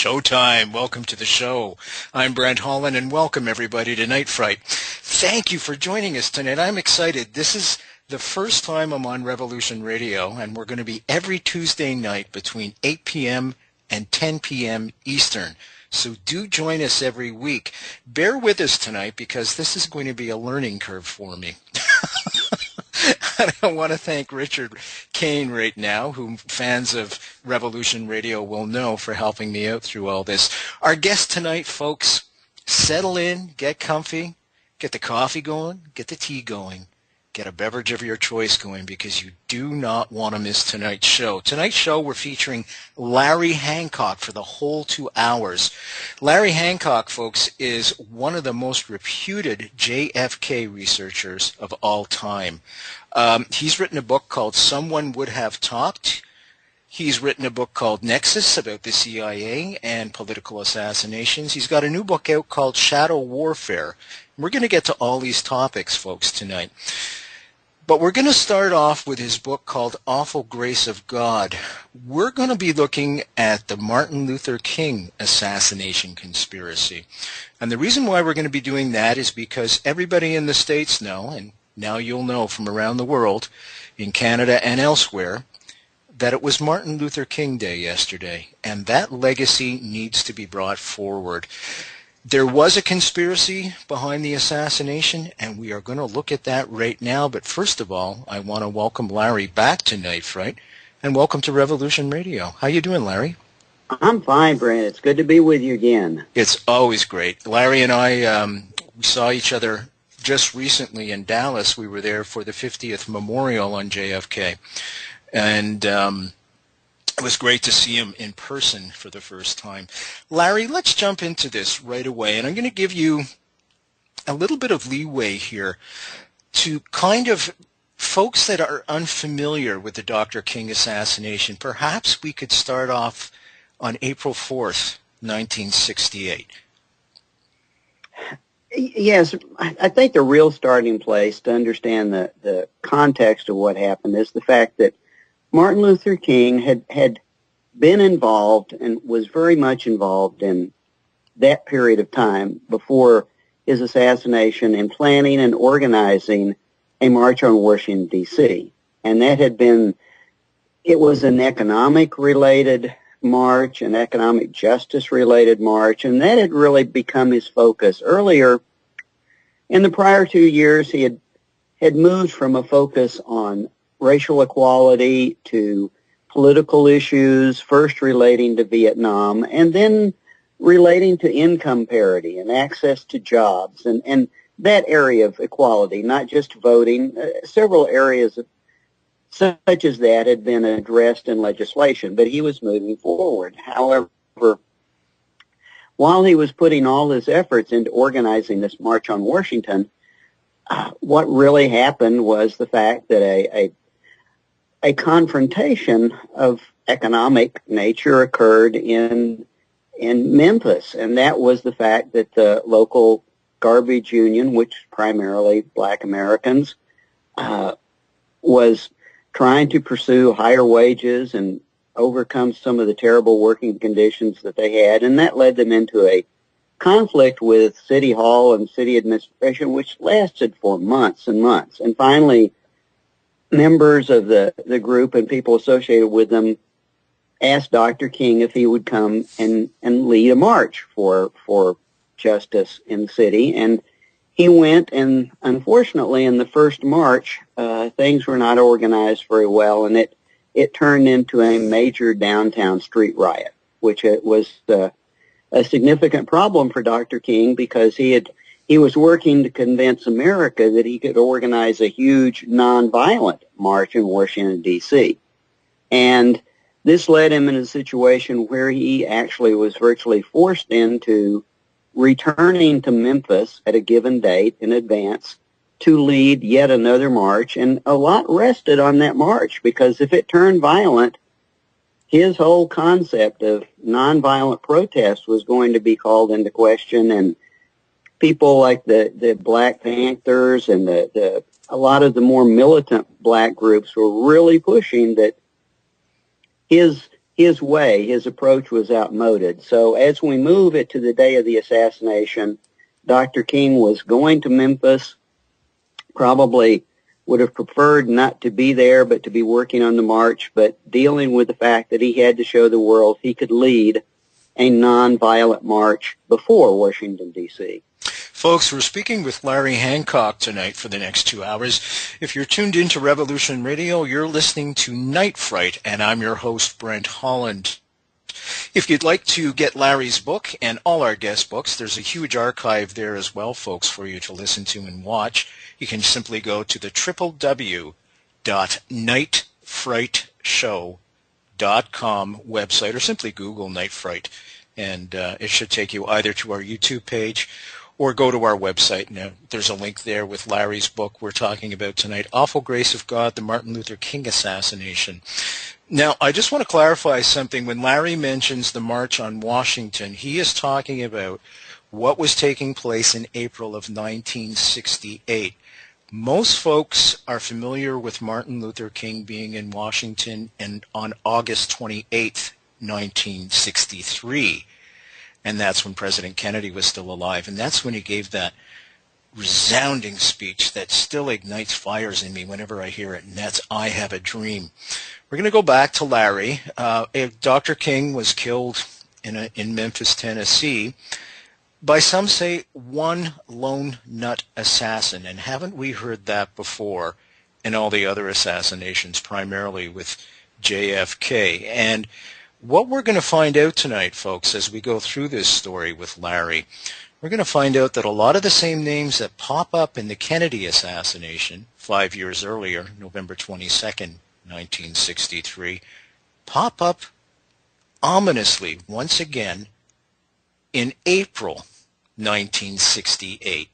Showtime. Welcome to the show. I'm Brent, Holland, and welcome everybody to Night Fright. Thank you for joining us tonight. I'm excited. This is the first time I'm on Revolution Radio, and we're going to be every Tuesday night between 8 p.m. and 10 p.m. Eastern. So do join us every week. Bear with us tonight because this is going to be a learning curve for me. I want to thank Richard Kane right now, whom fans of Revolution Radio will know, for helping me out through all this. Our guest tonight, folks, settle in, get comfy, get the coffee going, get the tea going, get a beverage of your choice going, because you do not want to miss tonight's show. Tonight's show, we're featuring Larry Hancock for the whole 2 hours. Larry Hancock, folks, is one of the most reputed JFK researchers of all time. He's written a book called Someone Would Have Talked. He's written a book called Nexus about the CIA and political assassinations. He's got a new book out called Shadow Warfare. We're going to get to all these topics, folks, tonight. But we're going to start off with his book called Awful Grace of God. We're going to be looking at the Martin Luther King assassination conspiracy. And the reason why we're going to be doing that is because everybody in the States know, and now you'll know from around the world, in Canada and elsewhere, that it was Martin Luther King Day yesterday, and that legacy needs to be brought forward. There was a conspiracy behind the assassination, and we are going to look at that right now. But first of all, I want to welcome Larry back to Night Fright, and welcome to Revolution Radio. How you doing, Larry? I'm fine, Brent. It's good to be with you again. It's always great. Larry and I, we saw each other just recently in Dallas. We were there for the 50th memorial on JFK, and it was great to see him in person for the first time. Larry, let's jump into this right away, and I'm going to give you a little bit of leeway here to kind of folks that are unfamiliar with the Dr. King assassination. Perhaps we could start off on April 4th, 1968. Yes, I think the real starting place to understand the context of what happened is the fact that Martin Luther King had been involved and was very much involved in that period of time before his assassination in planning and organizing a march on Washington, D.C. And that had been, it was an economic-related march, an economic justice-related march, and that had really become his focus. Earlier, in the prior 2 years, he had moved from a focus on racial equality to political issues, first relating to Vietnam, and then relating to income parity and access to jobs, and that area of equality, not just voting. Several areas such as that had been addressed in legislation, but he was moving forward. However, while he was putting all his efforts into organizing this March on Washington, what really happened was the fact that a confrontation of economic nature occurred in Memphis, and that was the fact that the local garbage union, which primarily black Americans, was trying to pursue higher wages and overcome some of the terrible working conditions that they had, and that led them into a conflict with City Hall and city administration, which lasted for months and months. And finally, members of the group and people associated with them asked Dr. King if he would come and lead a march for justice in the city, and he went, and unfortunately in the first march, things were not organized very well, and it turned into a major downtown street riot, which it was a significant problem for Dr. King because he was working to convince America that he could organize a huge nonviolent march in Washington, D.C. And this led him in a situation where he actually was virtually forced into returning to Memphis at a given date in advance to lead yet another march, and a lot rested on that march, because if it turned violent, his whole concept of nonviolent protest was going to be called into question, and people like the Black Panthers and a lot of the more militant black groups were really pushing that his his way, his approach was outmoded. So as we move it to the day of the assassination, Dr. King was going to Memphis, probably would have preferred not to be there but to be working on the march, but dealing with the fact that he had to show the world he could lead a nonviolent march before Washington, D.C. Folks, we're speaking with Larry Hancock tonight for the next 2 hours. If you're tuned into Revolution Radio, you're listening to Night Fright, and I'm your host, Brent Holland. If you'd like to get Larry's book and all our guest books, there's a huge archive there as well, folks, for you to listen to and watch. You can simply go to the www.nightfrightshow.com website, or simply Google Night Fright, and it should take you either to our YouTube page or go to our website. Now, there's a link there with Larry's book we're talking about tonight, Awful Grace of God, the Martin Luther King Assassination. Now, I just want to clarify something. When Larry mentions the March on Washington, he is talking about what was taking place in April of 1968. Most folks are familiar with Martin Luther King being in Washington and on August 28th, 1963. And that's when President Kennedy was still alive. And that's when he gave that resounding speech that still ignites fires in me whenever I hear it, and that's I Have a Dream. We're going to go back to Larry. Dr. King was killed in Memphis, Tennessee, by some say one lone nut assassin. And haven't we heard that before in all the other assassinations, primarily with JFK? And what we're going to find out tonight, folks, as we go through this story with Larry, we're going to find out that a lot of the same names that pop up in the Kennedy assassination 5 years earlier, November 22nd, 1963, pop up ominously once again in April 1968.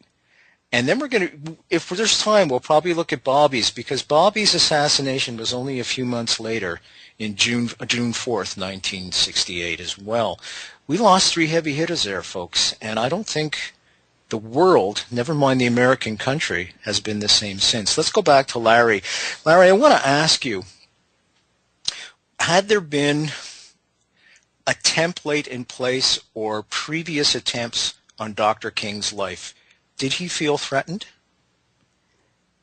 And then we're going to, if there's time, we'll probably look at Bobby's, because Bobby's assassination was only a few months later, in June 4th, 1968 as well. We lost 3 heavy hitters there, folks, and I don't think the world, never mind the American country, has been the same since. Let's go back to Larry. Larry, I want to ask you, had there been a template in place or previous attempts on Dr. King's life? Did he feel threatened?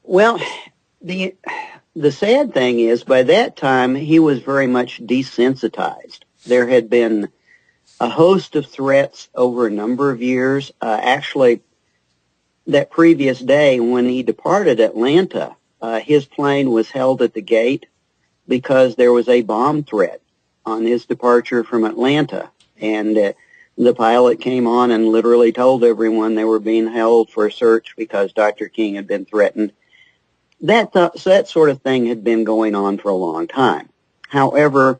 Well, the sad thing is, by that time, he was very much desensitized. There had been a host of threats over a number of years. Actually, that previous day when he departed Atlanta, his plane was held at the gate because there was a bomb threat on his departure from Atlanta. And the pilot came on and literally told everyone they were being held for a search because Dr. King had been threatened. That sort of thing had been going on for a long time. However,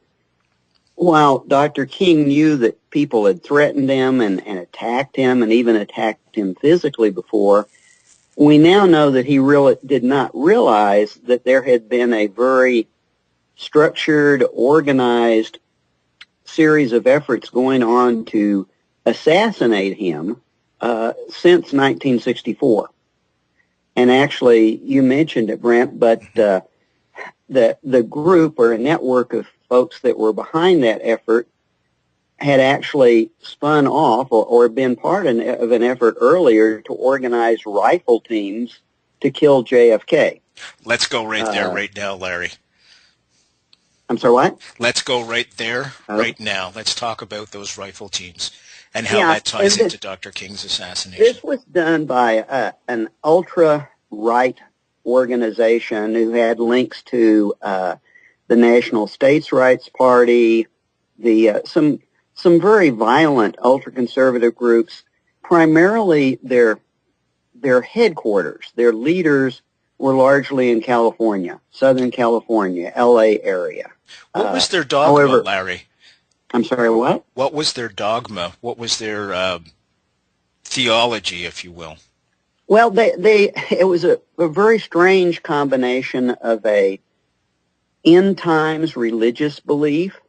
while Dr. King knew that people had threatened him and attacked him and even attacked him physically before, we now know that he really did not realize that there had been a very structured, organized series of efforts going on to assassinate him since 1964. And actually, you mentioned it, Brent, but the group or a network of folks that were behind that effort had actually spun off or been part of an effort earlier to organize rifle teams to kill JFK. Let's go right there right now, Larry. I'm sorry, what? Let's go right there right now. Let's talk about those rifle teams and how that ties into Dr. King's assassination. This was done by an ultra-right organization who had links to the National States Rights Party, some very violent ultra-conservative groups. Primarily, their headquarters, their leaders were largely in California, Southern California, L.A. area. What was their dogma, however, Larry? I'm sorry, what? What was their dogma? What was their theology, if you will? Well, it was a very strange combination of a end times religious belief,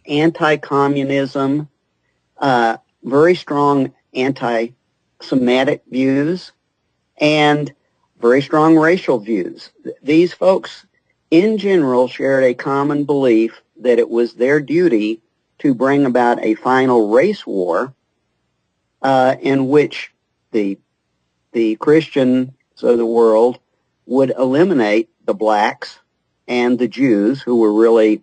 anti-communism, very strong anti-Semitic views, and very strong racial views. These folks, in general, shared a common belief that it was their duty to bring about a final race war in which the Christians of the world would eliminate the blacks and the Jews, who were really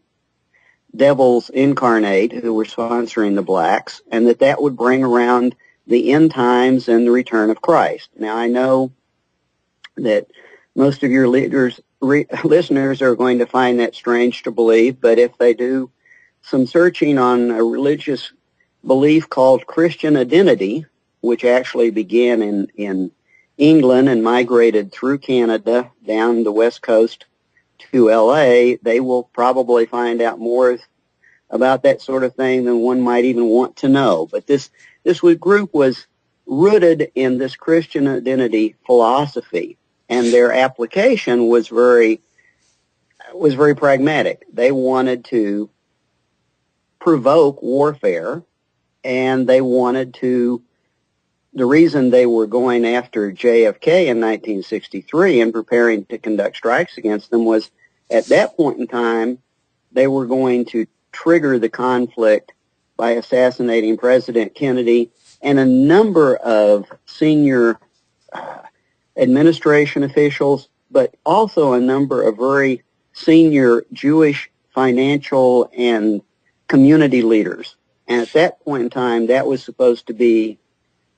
devils incarnate, who were sponsoring the blacks, and that would bring around the end times and the return of Christ. Now, I know that most of your listeners are going to find that strange to believe, but if they do some searching on a religious belief called Christian identity, which actually began in England and migrated through Canada down the west coast to LA, they will probably find out more about that sort of thing than one might even want to know. But this group was rooted in this Christian identity philosophy, and their application was very pragmatic. They wanted to provoke warfare, and they wanted to. The reason they were going after JFK in 1963 and preparing to conduct strikes against them was, at that point in time, they were going to trigger the conflict by assassinating President Kennedy and a number of senior administration officials, but also a number of very senior Jewish financial and community leaders. And at that point in time, that was supposed to be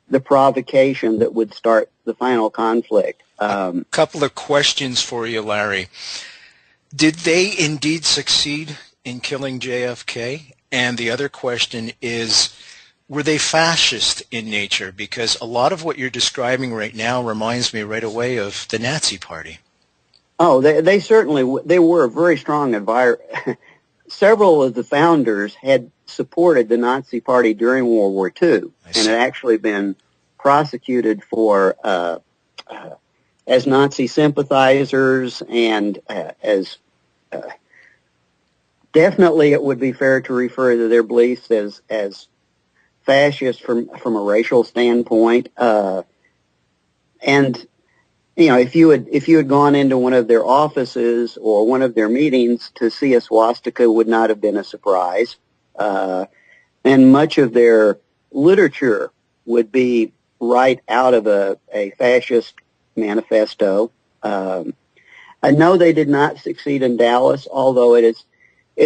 the provocation that would start the final conflict. A couple of questions for you, Larry. Did they indeed succeed in killing JFK? And the other question is, were they fascist in nature? Because a lot of what you're describing right now reminds me right away of the Nazi Party. Oh, they certainly, they were a very strong Several of the founders had supported the Nazi Party during World War II and had actually been prosecuted for as Nazi sympathizers and as definitely it would be fair to refer to their beliefs as fascist from a racial standpoint. And you know, if you had gone into one of their offices or one of their meetings, to see a swastika would not have been a surprise. And much of their literature would be right out of a fascist manifesto. I know they did not succeed in Dallas, although it's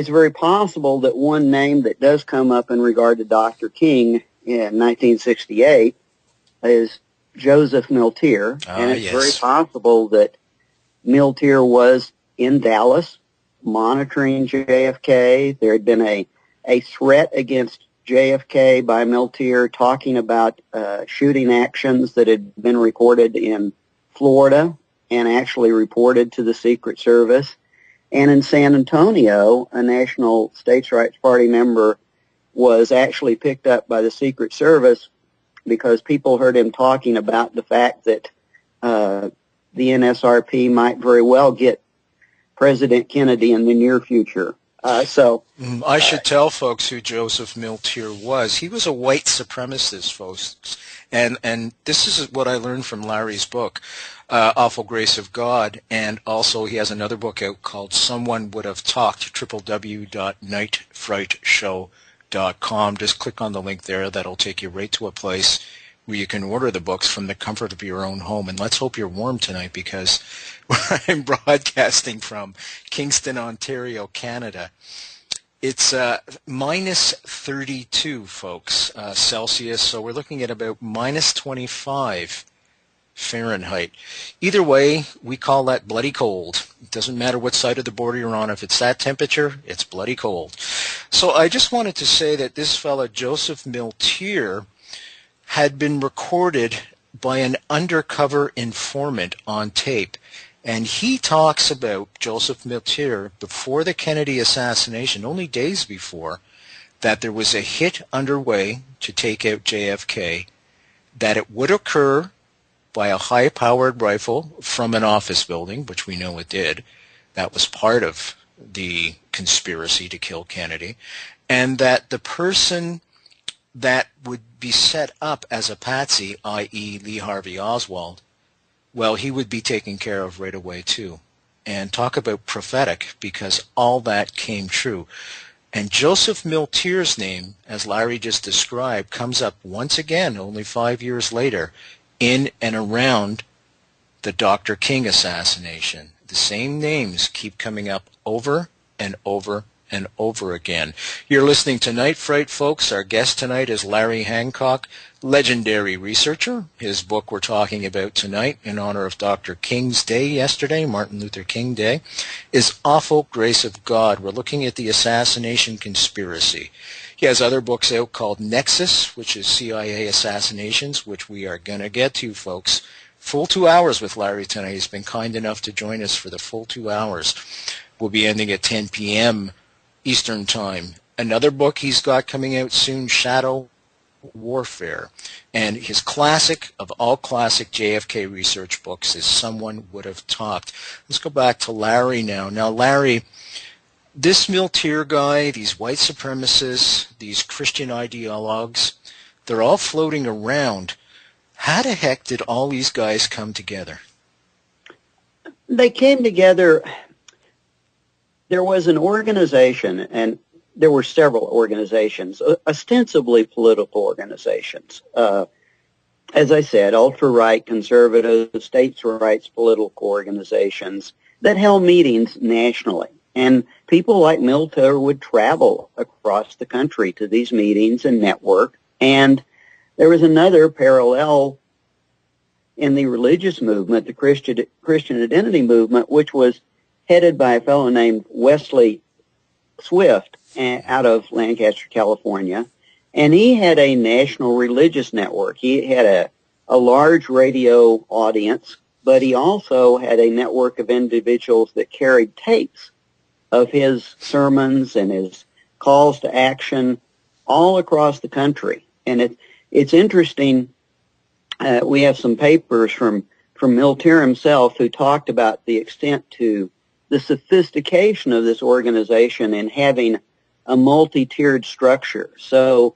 very possible that one name that does come up in regard to Dr. King in 1968 is Joseph Milteer, and it's very possible that Milteer was in Dallas monitoring JFK. There had been a threat against JFK by Milteer, talking about shooting actions that had been recorded in Florida and actually reported to the Secret Service. And in San Antonio, a National States' Rights Party member was actually picked up by the Secret Service because people heard him talking about the fact that the NSRP might very well get President Kennedy in the near future. I should tell folks who Joseph Milteer was. He was a white supremacist, folks. And this is what I learned from Larry's book, Awful Grace of God. And also he has another book out called Someone Would Have Talked, www.nightfrightshow.com. Just click on the link there. That'll take you right to a place where you can order the books from the comfort of your own home. And let's hope you're warm tonight, because I'm broadcasting from Kingston, Ontario, Canada. It's minus 32, folks, Celsius. So we're looking at about minus 25 Fahrenheit. Either way, we call that bloody cold. It doesn't matter what side of the border you're on. If it's that temperature, it's bloody cold. So I just wanted to say that this fella, Joseph Milteer, had been recorded by an undercover informant on tape. And he talks about Joseph Milteer before the Kennedy assassination, only days before, that there was a hit underway to take out JFK, that it would occur by a high-powered rifle from an office building, which we know it did. That was part of the conspiracy to kill Kennedy. And that the person that would be set up as a patsy, i.e. Lee Harvey Oswald, well, he would be taken care of right away, too. and talk about prophetic, because all that came true. And Joseph Milteer's name, as Larry just described, comes up once again, only 5 years later, in and around the Dr. King assassination. The same names keep coming up over and over and over again. You're listening to Night Fright, folks. Our guest tonight is Larry Hancock, legendary researcher. His book we're talking about tonight, in honor of Dr. King's Day yesterday, Martin Luther King Day, is Awful Grace of God. We're looking at the assassination conspiracy. He has other books out called Nexus, which is CIA assassinations, which we are going to get to, folks. Full 2 hours with Larry tonight. He's been kind enough to join us for the full 2 hours. We'll be ending at 10 p.m. Eastern Time. Another book he's got coming out soon, Shadow Warfare. And his classic of all classic JFK research books is Someone Would Have Talked. Let's go back to Larry now. Now, Larry, this Milteer guy, these white supremacists, these Christian ideologues, they're all floating around. How the heck did all these guys come together? They came together. There was an organization, and there were several organizations, ostensibly political organizations. As I said, ultra-right, conservative, states' rights political organizations that held meetings nationally. And people like Milteer would travel across the country to these meetings and network. And there was another parallel in the religious movement, the Christian identity movement, which was headed by a fellow named Wesley Swift out of Lancaster, California. And he had a national religious network. He had a large radio audience, but he also had a network of individuals that carried tapes of his sermons and his calls to action all across the country. And it's interesting. We have some papers from Milteer himself who talked about the extent to the sophistication of this organization in having a multi-tiered structure. So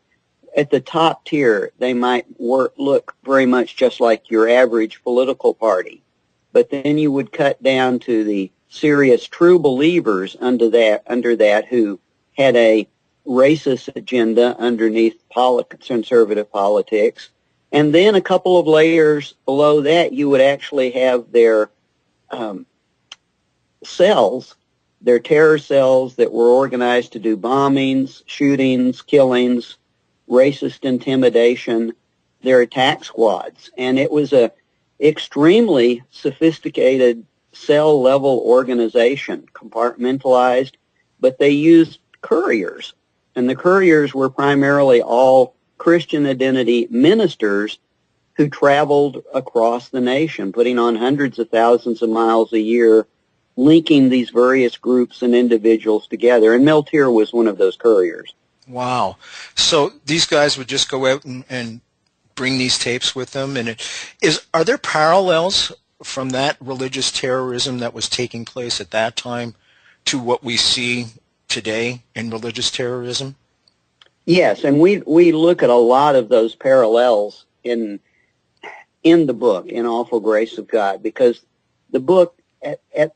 at the top tier, they might look very much just like your average political party. But then you would cut down to the serious true believers under that who had a racist agenda underneath conservative politics. And then a couple of layers below that, you would actually have their cells, their terror cells that were organized to do bombings, shootings, killings, racist intimidation, their attack squads. And it was a extremely sophisticated cell-level organization, compartmentalized, but they used couriers. And the couriers were primarily all Christian identity ministers who traveled across the nation, putting on hundreds of thousands of miles a year, linking these various groups and individuals together. And Milteer was one of those couriers. Wow. So these guys would just go out and bring these tapes with them. And are there parallels from that religious terrorism that was taking place at that time to what we see today in religious terrorism? Yes, and we look at a lot of those parallels in the book, in Awful Grace of God, because the book at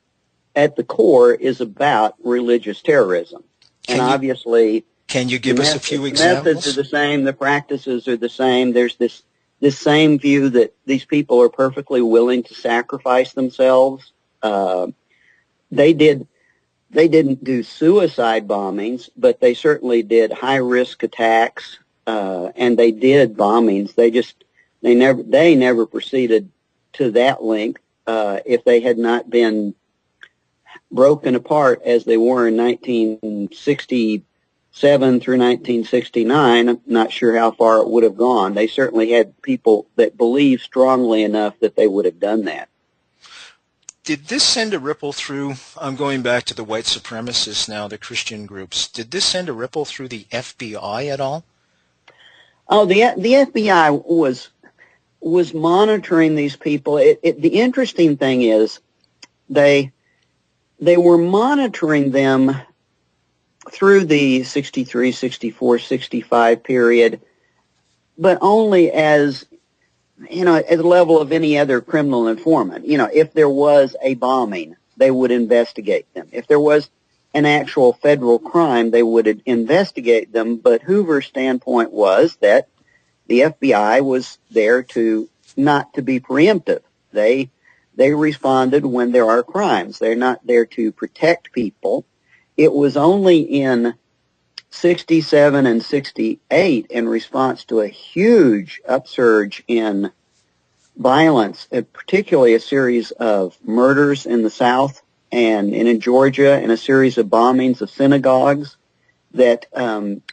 the core is about religious terrorism. Obviously, can you give us a few examples? The methods are the same, the practices are the same. There's this same view that these people are perfectly willing to sacrifice themselves. They didn't do suicide bombings, but they certainly did high-risk attacks, and they did bombings. They never proceeded to that length if they had not been broken apart as they were in 1967 through 1969. I'm not sure how far it would have gone. They certainly had people that believed strongly enough that they would have done that. Did this send a ripple through, I'm going back to the white supremacists now, the Christian groups, did this send a ripple through the FBI at all? Oh, the FBI was monitoring these people. The interesting thing is they were monitoring them through the 63, 64, 65 period, but only as, at the level of any other criminal informant. If there was a bombing, they would investigate them. If there was an actual federal crime, they would investigate them, but Hoover's standpoint was that the FBI was there not to be preemptive. They responded when there are crimes. They're not there to protect people. It was only in 67 and 68, in response to a huge upsurge in violence, particularly a series of murders in the South and in Georgia, and a series of bombings of synagogues, that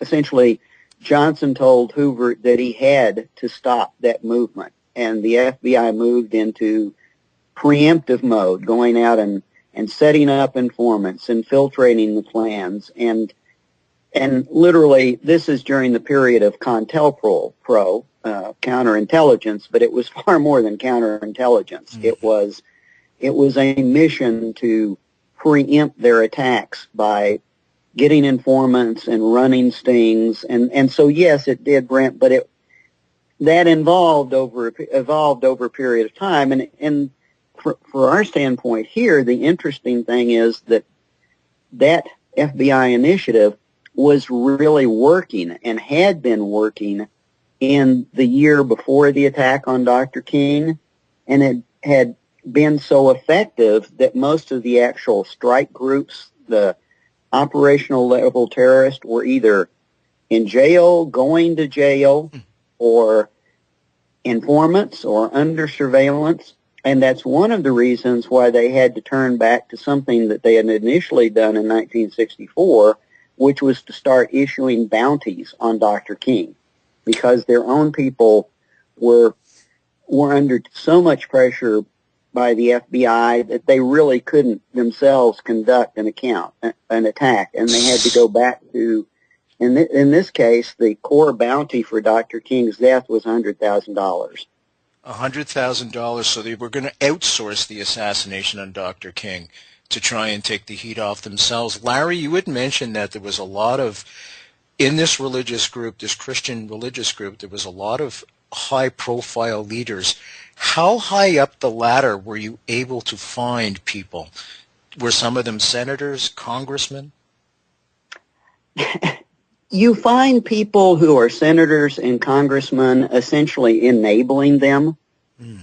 essentially Johnson told Hoover that he had to stop that movement. And the FBI moved into preemptive mode, going out and setting up informants, infiltrating the plans, and literally, this is during the period of CONTELPRO, counterintelligence, but it was far more than counterintelligence. Mm-hmm. It was a mission to preempt their attacks by getting informants and running stings, and so yes, it did, Brent, but that evolved over a period of time, and for our standpoint here, the interesting thing is that FBI initiative was really working and had been working in the year before the attack on Dr. King, and it had been so effective that most of the actual strike groups, the operational level terrorists, were either in jail, going to jail, or informants or under surveillance. And that's one of the reasons why they had to turn back to something that they had initially done in 1964, which was to start issuing bounties on Dr. King, because their own people were under so much pressure by the FBI that they really couldn't themselves conduct an attack, and they had to go back to, in this case, the core bounty for Dr. King's death was $100,000. $100,000, so they were going to outsource the assassination on Dr. King to try and take the heat off themselves. Larry, you had mentioned that there was a lot of, in this religious group, this Christian religious group, there was a lot of high-profile leaders. How high up the ladder were you able to find people? Were some of them senators, congressmen? You find people who are senators and congressmen essentially enabling them, in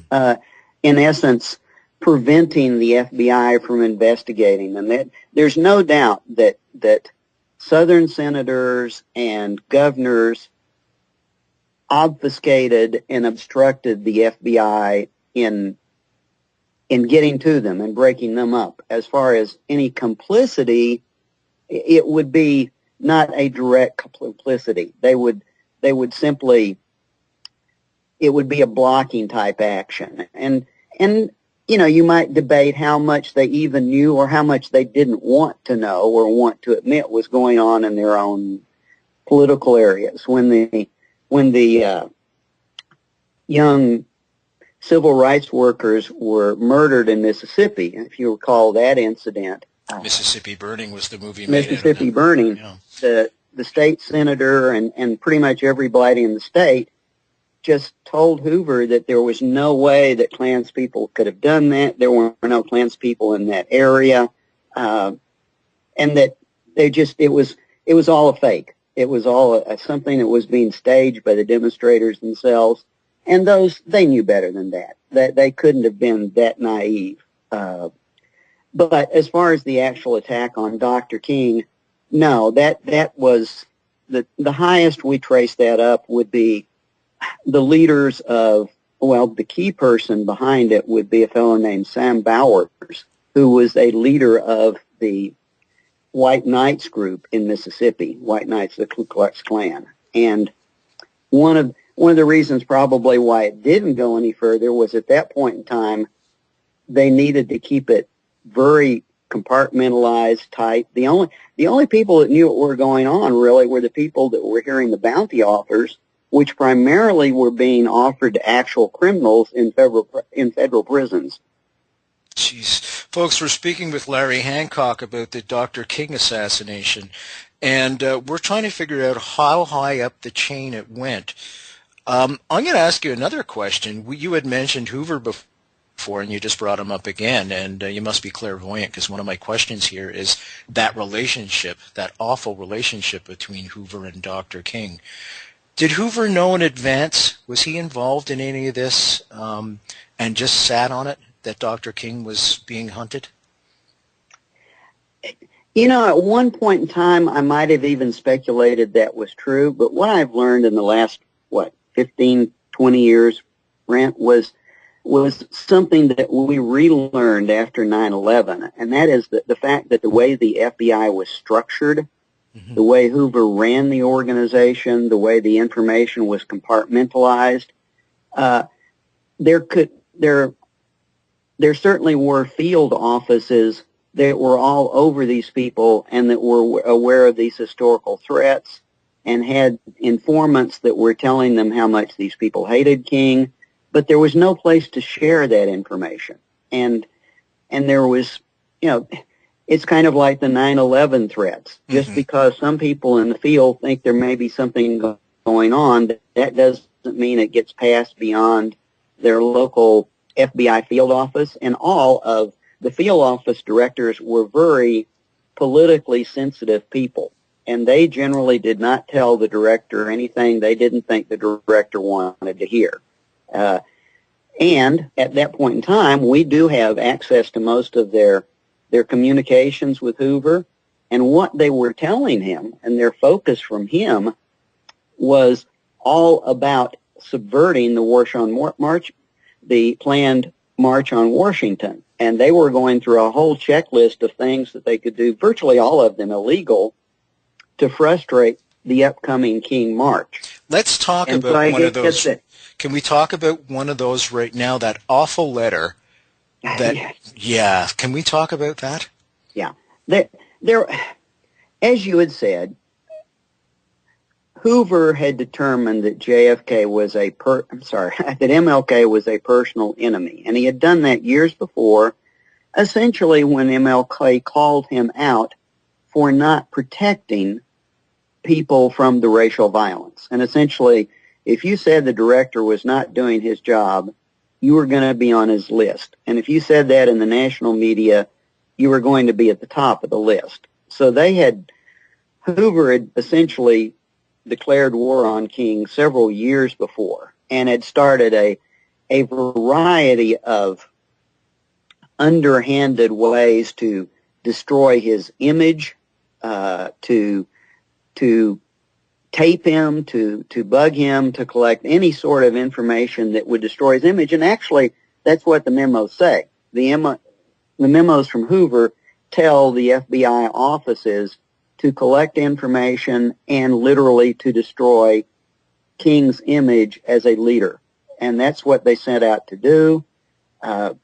essence, preventing the FBI from investigating them. There's no doubt that Southern senators and governors obfuscated and obstructed the FBI in getting to them and breaking them up. As far as any complicity, it would be not a direct complicity. They would simply, it would be a blocking type action. And you know, you might debate how much they even knew or how much they didn't want to know or want to admit was going on in their own political areas. When the young civil rights workers were murdered in Mississippi, if you recall that incident. Mississippi Burning was the movie. Mississippi Burning. Yeah. The state senator and pretty much everybody in the state just told Hoover that there was no way that Klans people could have done that. There were no Klans people in that area, and that it was all a fake. It was all something that was being staged by the demonstrators themselves, and they knew better than that. That they couldn't have been that naive. But as far as the actual attack on Dr. King, no, that was the highest we trace that up would be the leaders of, well, the key person behind it would be a fellow named Sam Bowers, who was a leader of the White Knights group in Mississippi, White Knights, the Ku Klux Klan. And one of the reasons probably why it didn't go any further was at that point in time, they needed to keep it very compartmentalized, tight. The only people that knew what were going on really were the people that were hearing the bounty offers, which primarily were being offered to actual criminals in federal prisons. Jeez. Folks, we're speaking with Larry Hancock about the Dr. King assassination, and we're trying to figure out how high up the chain it went. I'm going to ask you another question. You had mentioned Hoover before before, and you just brought him up again, and you must be clairvoyant, because one of my questions here is that relationship, that awful relationship between Hoover and Dr. King. Did Hoover know in advance, was he involved in any of this, and just sat on it, that Dr. King was being hunted? You know, at one point in time, I might have even speculated that was true, but what I've learned in the last, 15, 20 years, Brent, was something that we relearned after 9/11, and that is the fact that the way the FBI was structured, the way Hoover ran the organization, the way the information was compartmentalized, there certainly were field offices that were all over these people and that were aware of these historical threats and had informants that were telling them how much these people hated King, but there was no place to share that information. And there was, it's kind of like the 9/11 threats. Just because some people in the field think there may be something going on, that doesn't mean it gets passed beyond their local FBI field office. And all of the field office directors were very politically sensitive people, and they generally did not tell the director anything they didn't think the director wanted to hear. And at that point in time, we do have access to most of their communications with Hoover, and what they were telling him and their focus from him was all about subverting the planned March on Washington. And they were going through a whole checklist of things that they could do, virtually all of them illegal, to frustrate the upcoming King March. Let's talk about one of those. Can we talk about one of those right now, that awful letter? Yeah. Can we talk about that? Yeah. There, as you had said, Hoover had determined that JFK was that MLK was a personal enemy, and he had done that years before, essentially when MLK called him out for not protecting people from the racial violence. And essentially, if you said the director was not doing his job, you were going to be on his list. And if you said that in the national media, you were going to be at the top of the list. So Hoover had essentially declared war on King several years before and had started a variety of underhanded ways to destroy his image, to tape him, to bug him, to collect any sort of information that would destroy his image. And actually, that's what the memos say. The memos from Hoover tell the FBI offices to collect information and literally to destroy King's image as a leader. And that's what they set out to do. The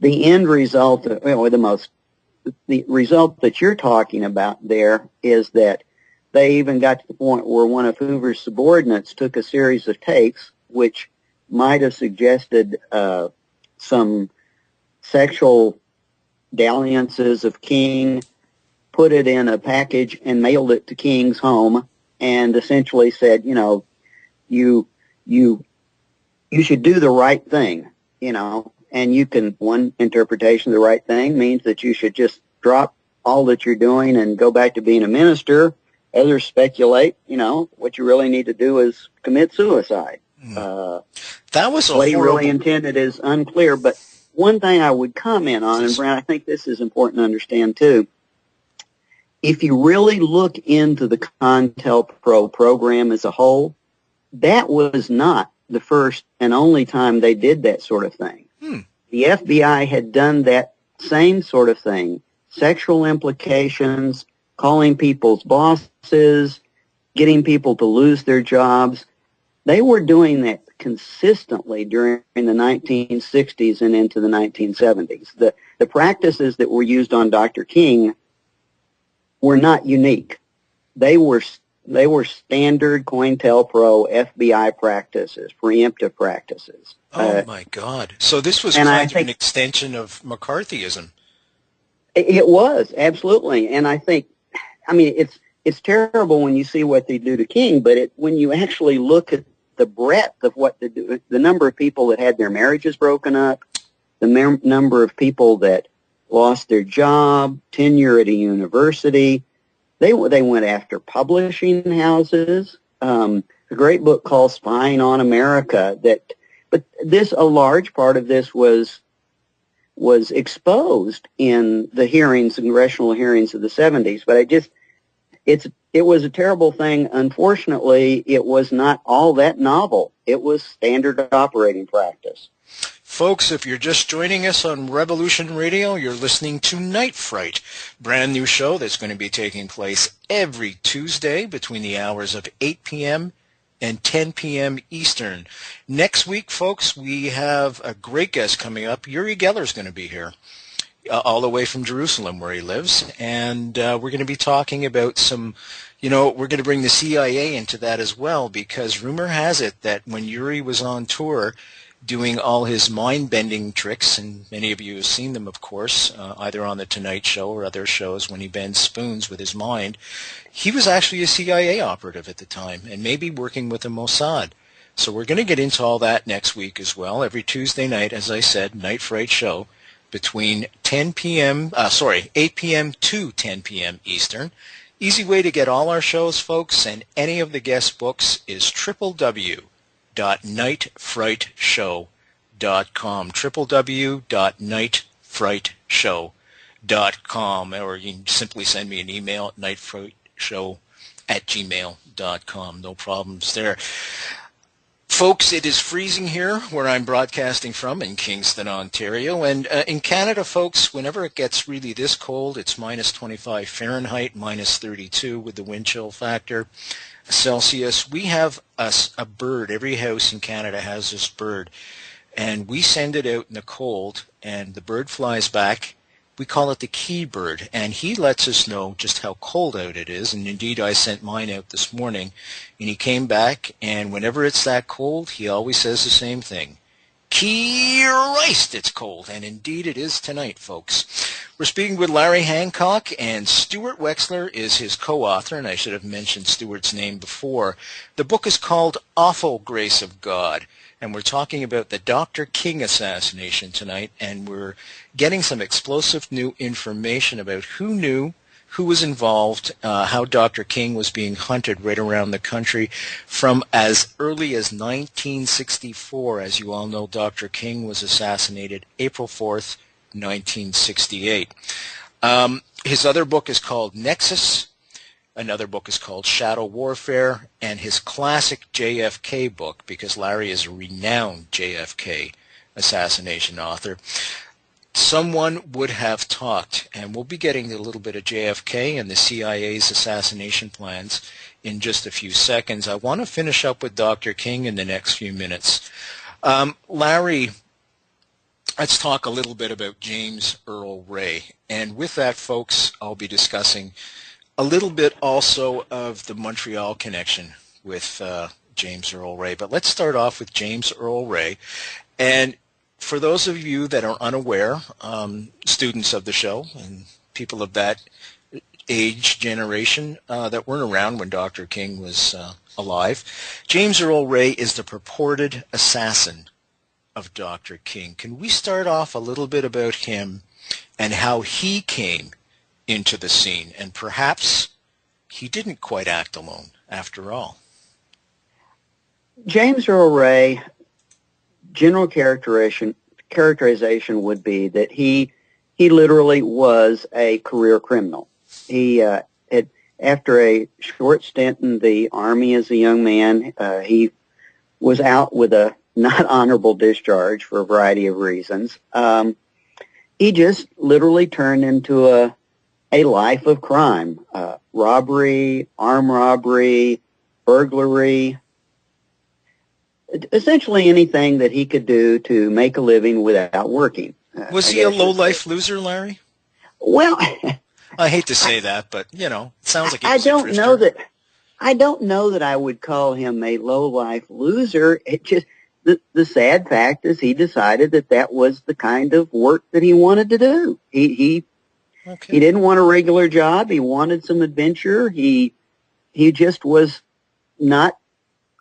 end result, the result that you're talking about there is that they even got to the point where one of Hoover's subordinates took a series of tapes which might have suggested some sexual dalliances of King, put it in a package and mailed it to King's home, and essentially said, you should do the right thing, and one interpretation of the right thing means that you should just drop all that you're doing and go back to being a minister. Others speculate, what you really need to do is commit suicide. That was what he really intended is unclear, but one thing I would comment on, and Brent, I think this is important to understand too, if you really look into the CONTELPRO program as a whole, that was not the first and only time they did that sort of thing. The FBI had done that same sort of thing, sexual implications, calling people's bosses, getting people to lose their jobs. They were doing that consistently during the 1960s and into the 1970s. The practices that were used on Dr. King were not unique. They were standard COINTELPRO FBI practices, preemptive practices. Oh my God! So this was kind of an extension of McCarthyism. It was, absolutely, and I think, it's terrible when you see what they do to King, but when you actually look at the breadth of what they do, the number of people that had their marriages broken up, the number of people that lost their job, tenure at a university. They went after publishing houses. A great book called Spying on America. But a large part of this was exposed in the congressional hearings of the 70s. But it was a terrible thing. Unfortunately, it was not all that novel. It was standard operating practice. Folks, if you're just joining us on Revolution Radio, you're listening to Night Fright, brand new show that's going to be taking place every Tuesday between the hours of 8 p.m. and 10 p.m. Eastern. Next week, folks, we have a great guest coming up. Uri Geller's going to be here, all the way from Jerusalem where he lives, and we're going to be talking about we're going to bring the CIA into that as well, because rumor has it that when Uri was on tour doing all his mind-bending tricks, and many of you have seen them, of course, either on The Tonight Show or other shows when he bends spoons with his mind, he was actually a CIA operative at the time and maybe working with the Mossad. So we're going to get into all that next week as well. Every Tuesday night, as I said, Night Fright show between 8 p.m. to 10 p.m. Eastern. Easy way to get all our shows, folks, and any of the guest books is www.nightfrightshow.com, www.nightfrightshow.com, or you can simply send me an email at nightfrightshow@gmail.com. No problems there. Folks, it is freezing here where I'm broadcasting from in Kingston, Ontario. And in Canada, folks, whenever it gets really this cold, it's minus 25 Fahrenheit, minus 32 with the wind chill factor Celsius. We have a bird. Every house in Canada has this bird. And we send it out in the cold, and the bird flies back. We call it the key bird, and he lets us know just how cold out it is. And indeed, I sent mine out this morning, and he came back, and whenever it's that cold, he always says the same thing. Christ, it's cold. And indeed it is tonight, folks. We're speaking with Larry Hancock, and Stuart Wexler is his co-author, and I should have mentioned Stuart's name before. The book is called Awful Grace of God. And we're talking about the Dr. King assassination tonight, and we're getting some explosive new information about who knew, who was involved, how Dr. King was being hunted right around the country from as early as 1964. As you all know, Dr. King was assassinated April 4th, 1968. His other book is called Nexus. Another book is called Shadow Warfare, and his classic JFK book, because Larry is a renowned JFK assassination author. Someone would have talked, and we'll be getting a little bit of JFK and the CIA's assassination plans in just a few seconds. I want to finish up with Dr. King in the next few minutes. Larry, let's talk a little bit about James Earl Ray. And with that, folks, I'll be discussing a little bit also of the Montreal connection with James Earl Ray. But let's start off with James Earl Ray. And for those of you that are unaware, students of the show and people of that age generation that weren't around when Dr. King was alive, James Earl Ray is the purported assassin of Dr. King. Can we start off a little bit about him and how he came into the scene, and perhaps he didn't quite act alone after all? James Earl Ray, general characterization would be that he literally was a career criminal. He after a short stint in the Army as a young man, he was out with a not honorable discharge for a variety of reasons. He just literally turned into a life of crime, robbery, armed robbery, burglary, essentially anything that he could do to make a living without working. Was he a low-life loser, Larry? Well, I hate to say that, but, you know, it sounds like he was I don't know that I would call him a low-life loser. It just, the sad fact is he decided that was the kind of work that he wanted to do. He didn't want a regular job. He wanted some adventure. He just was not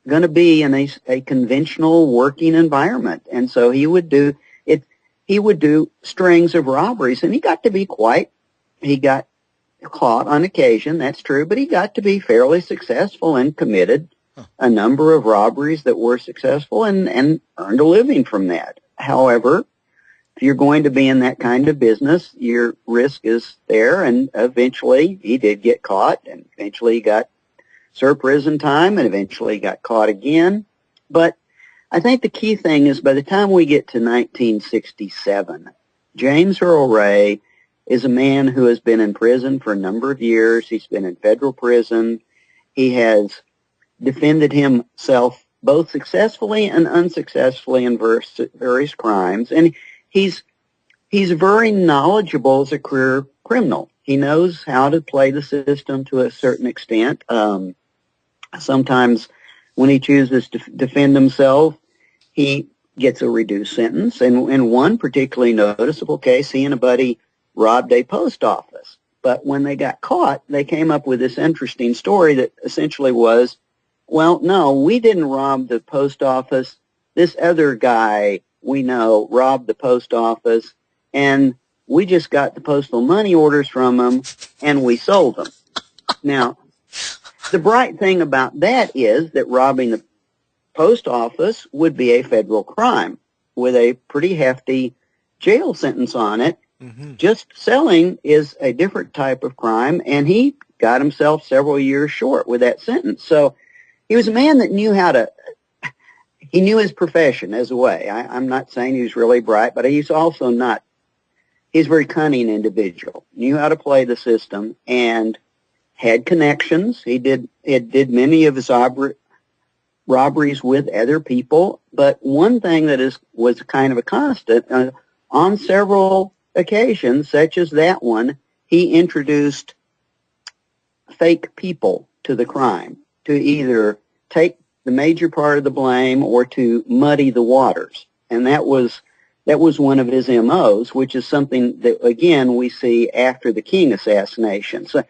going to be in a conventional working environment. And so he would do it. he would do strings of robberies, and he got caught on occasion, that's true, but he got to be fairly successful and committed a number of robberies that were successful and earned a living from that. However, if you're going to be in that kind of business, your risk is there, and eventually he did get caught, and eventually he got served prison time, and eventually got caught again. But I think the key thing is by the time we get to 1967, James Earl Ray is a man who has been in prison for a number of years. He's been in federal prison. He has defended himself both successfully and unsuccessfully in various crimes, and he's very knowledgeable as a career criminal. He knows how to play the system to a certain extent. Sometimes when he chooses to defend himself, he gets a reduced sentence. And in one particularly noticeable case, he and a buddy robbed a post office. But when they got caught, they came up with this interesting story that essentially was, well, no, we didn't rob the post office. This other guy we know robbed the post office, and we just got the postal money orders from him, and we sold them. Now, the bright thing about that is that robbing the post office would be a federal crime with a pretty hefty jail sentence on it. Mm-hmm. Just selling is a different type of crime, and he got himself several years short with that sentence. So he was a man that knew he knew his profession as a way. I'm not saying he was really bright, but he's also not. He's a very cunning individual, knew how to play the system, and had connections. He did many of his robberies with other people, but one thing that was kind of a constant, on several occasions, such as that one, he introduced fake people to the crime to either take the major part of the blame or to muddy the waters. And that was one of his MOs, which is something that, again, we see after the King assassination. So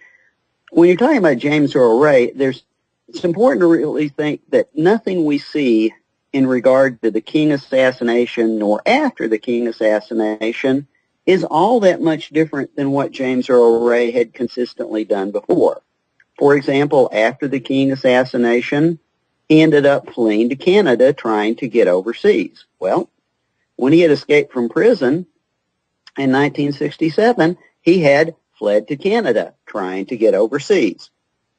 when you're talking about James Earl Ray, it's important to really think that nothing we see in regard to the King assassination nor after the King assassination is all that much different than what James Earl Ray had consistently done before. For example, after the King assassination, he ended up fleeing to Canada trying to get overseas. Well, when he had escaped from prison in 1967, he had fled to Canada trying to get overseas.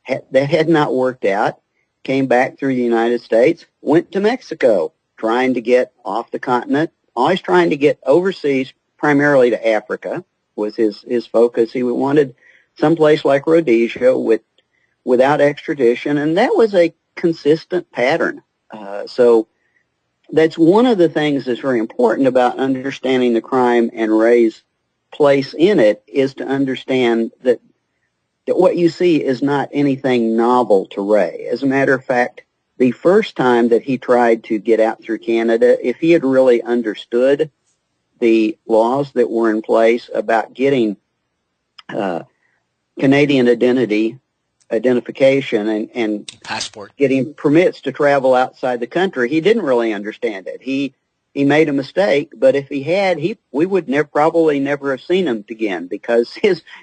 That had not worked out. Came back through the United States, went to Mexico trying to get off the continent, always trying to get overseas, primarily to Africa was his focus. He wanted someplace like Rhodesia without extradition, and that was a consistent pattern. So that's one of the things that's very important about understanding the crime and Ray's place in it, is to understand that what you see is not anything novel to Ray. As a matter of fact, the first time that he tried to get out through Canada, if he had really understood the laws that were in place about getting Canadian identification and passport, getting permits to travel outside the country, he didn't really understand it. He made a mistake, but if he had, we would probably never have seen him again, because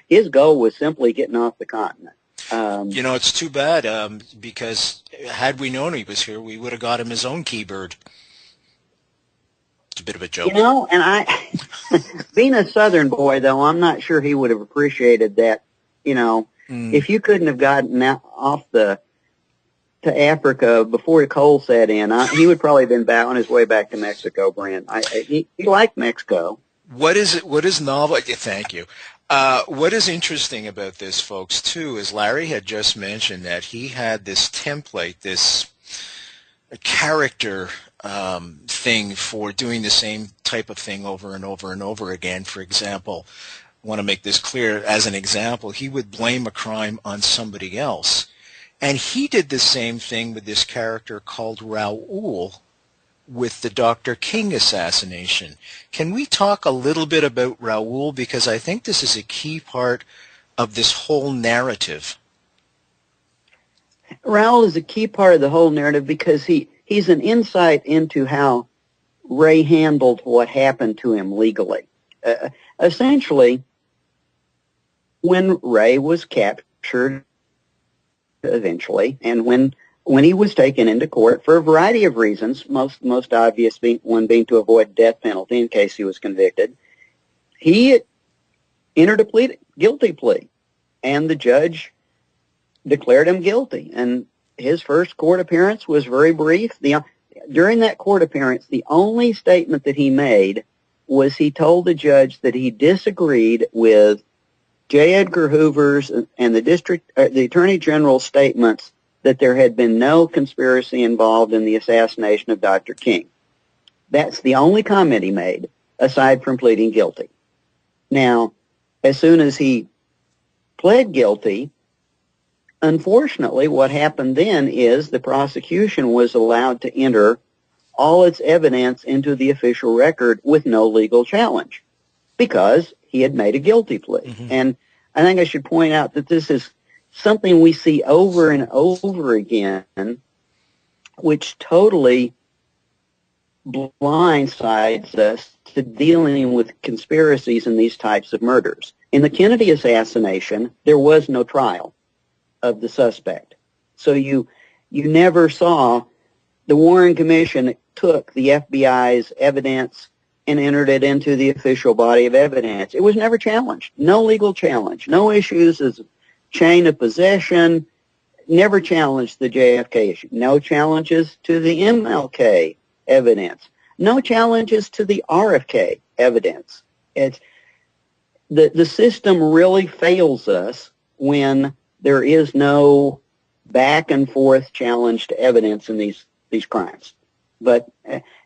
his goal was simply getting off the continent. It's too bad, because had we known he was here, we would have got him his own Keybird. It's a bit of a joke. And I, being a Southern boy, though, I'm not sure he would have appreciated that. If you couldn't have gotten off to Africa before the cold set in, he would probably have been on his way back to Mexico, Brent. He liked Mexico. What is novel? Thank you. What is interesting about this, folks, too, is Larry had just mentioned that he had this template, this character thing for doing the same type of thing over and over and over again. For example, I want to make this clear. As an example, he would blame a crime on somebody else. And he did the same thing with this character called Raul with the Dr. King assassination. Can we talk a little bit about Raul? Because I think this is a key part of this whole narrative. Raul is a key part of the whole narrative because he's an insight into how Ray handled what happened to him legally. Essentially, when Ray was captured eventually, and when he was taken into court for a variety of reasons, most obvious one being to avoid death penalty in case he was convicted, he entered a guilty plea, and the judge declared him guilty. And his first court appearance was very brief. During that court appearance, the only statement that he made was he told the judge that he disagreed with J. Edgar Hoover's and the Attorney General's statements that there had been no conspiracy involved in the assassination of Dr. King. That's the only comment he made, aside from pleading guilty. Now, as soon as he pled guilty, unfortunately, what happened then is the prosecution was allowed to enter all its evidence into the official record with no legal challenge because he had made a guilty plea. Mm-hmm. And I think I should point out that this is something we see over and over again, which totally blindsides us to dealing with conspiracies in these types of murders. In the Kennedy assassination, there was no trial of the suspect. So you never saw the Warren Commission took the FBI's evidence and entered it into the official body of evidence. It was never challenged. No legal challenge. No issues as chain of possession. Never challenged the JFK issue. No challenges to the MLK evidence. No challenges to the RFK evidence. It's the system really fails us when there is no back and forth challenge to evidence in these crimes. But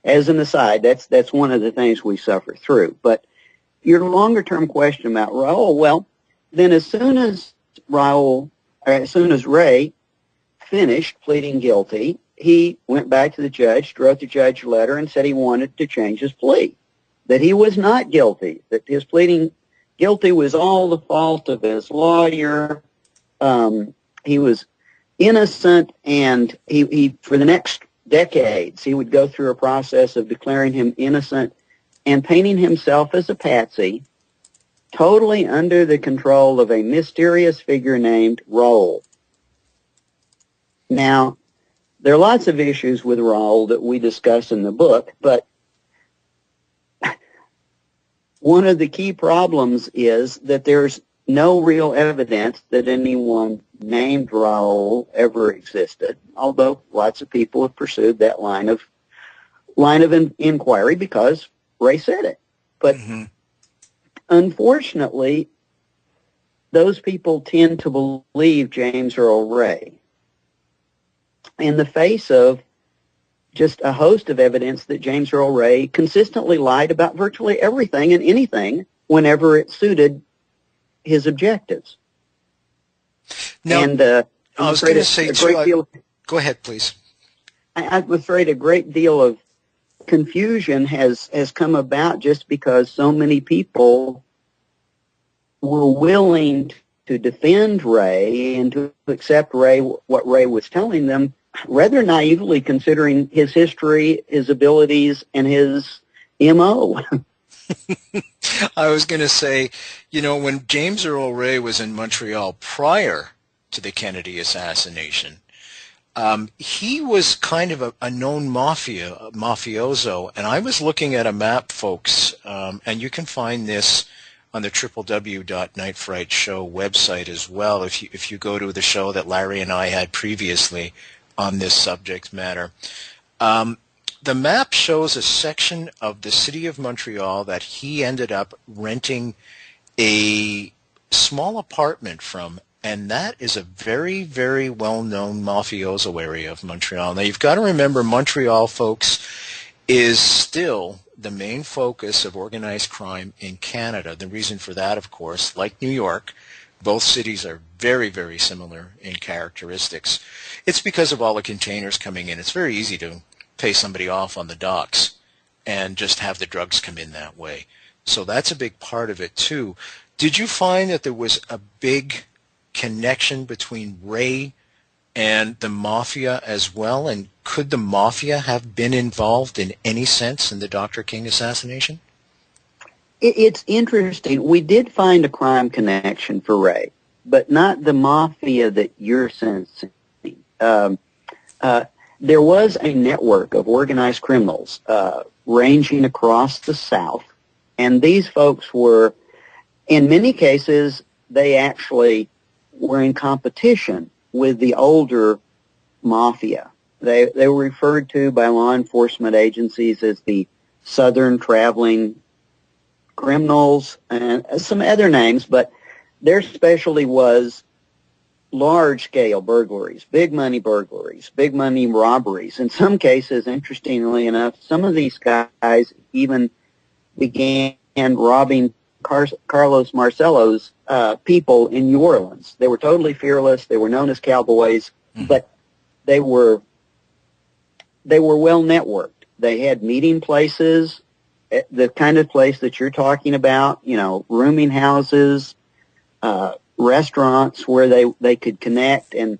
as an aside, that's one of the things we suffer through. But your longer term question about Raul, well, then as soon as Ray finished pleading guilty, he went back to the judge, wrote the judge a letter, and said he wanted to change his plea, that he was not guilty, that his pleading guilty was all the fault of his lawyer. He was innocent, and he for the next decades he would go through a process of declaring him innocent and painting himself as a patsy, totally under the control of a mysterious figure named Raul. Now, there are lots of issues with Raul that we discuss in the book, but one of the key problems is that there's no real evidence that anyone named Raul ever existed, although lots of people have pursued that line of inquiry because Ray said it. But unfortunately, those people tend to believe James Earl Ray in the face of just a host of evidence that James Earl Ray consistently lied about virtually everything and anything whenever it suited his objectives. Now, and I was going to say, go ahead, please. I'm afraid a great deal of confusion has come about just because so many people were willing to defend Ray and to accept what Ray was telling them, rather naively considering his history, his abilities, and his M.O. I was going to say, when James Earl Ray was in Montreal prior to the Kennedy assassination, he was kind of a known mafioso, and I was looking at a map, folks, and you can find this on the www.Night Show website as well if you go to the show that Larry and I had previously on this subject matter. The map shows a section of the city of Montreal that he ended up renting a small apartment from, and that is a very, very well-known mafioso area of Montreal. Now, you've got to remember, Montreal, folks, is still the main focus of organized crime in Canada. The reason for that, of course, like New York, both cities are very, very similar in characteristics. It's because of all the containers coming in. It's very easy to pay somebody off on the docks and just have the drugs come in that way. So that's a big part of it, too. Did you find that there was a big connection between Ray and the mafia as well? And could the mafia have been involved in any sense in the Dr. King assassination? It's interesting. We did find a crime connection for Ray, but not the mafia that you're sensing. There was a network of organized criminals ranging across the South, and these folks were, in many cases, they actually were in competition with the older mafia. They were referred to by law enforcement agencies as the Southern Traveling Criminals and some other names, but their specialty was large-scale burglaries, big money robberies. In some cases, interestingly enough, some of these guys even began robbing Carlos Marcello's people in New Orleans. They were totally fearless. They were known as cowboys, but they were well networked. They had meeting places, the kind of place that you're talking about, rooming houses, restaurants where they could connect and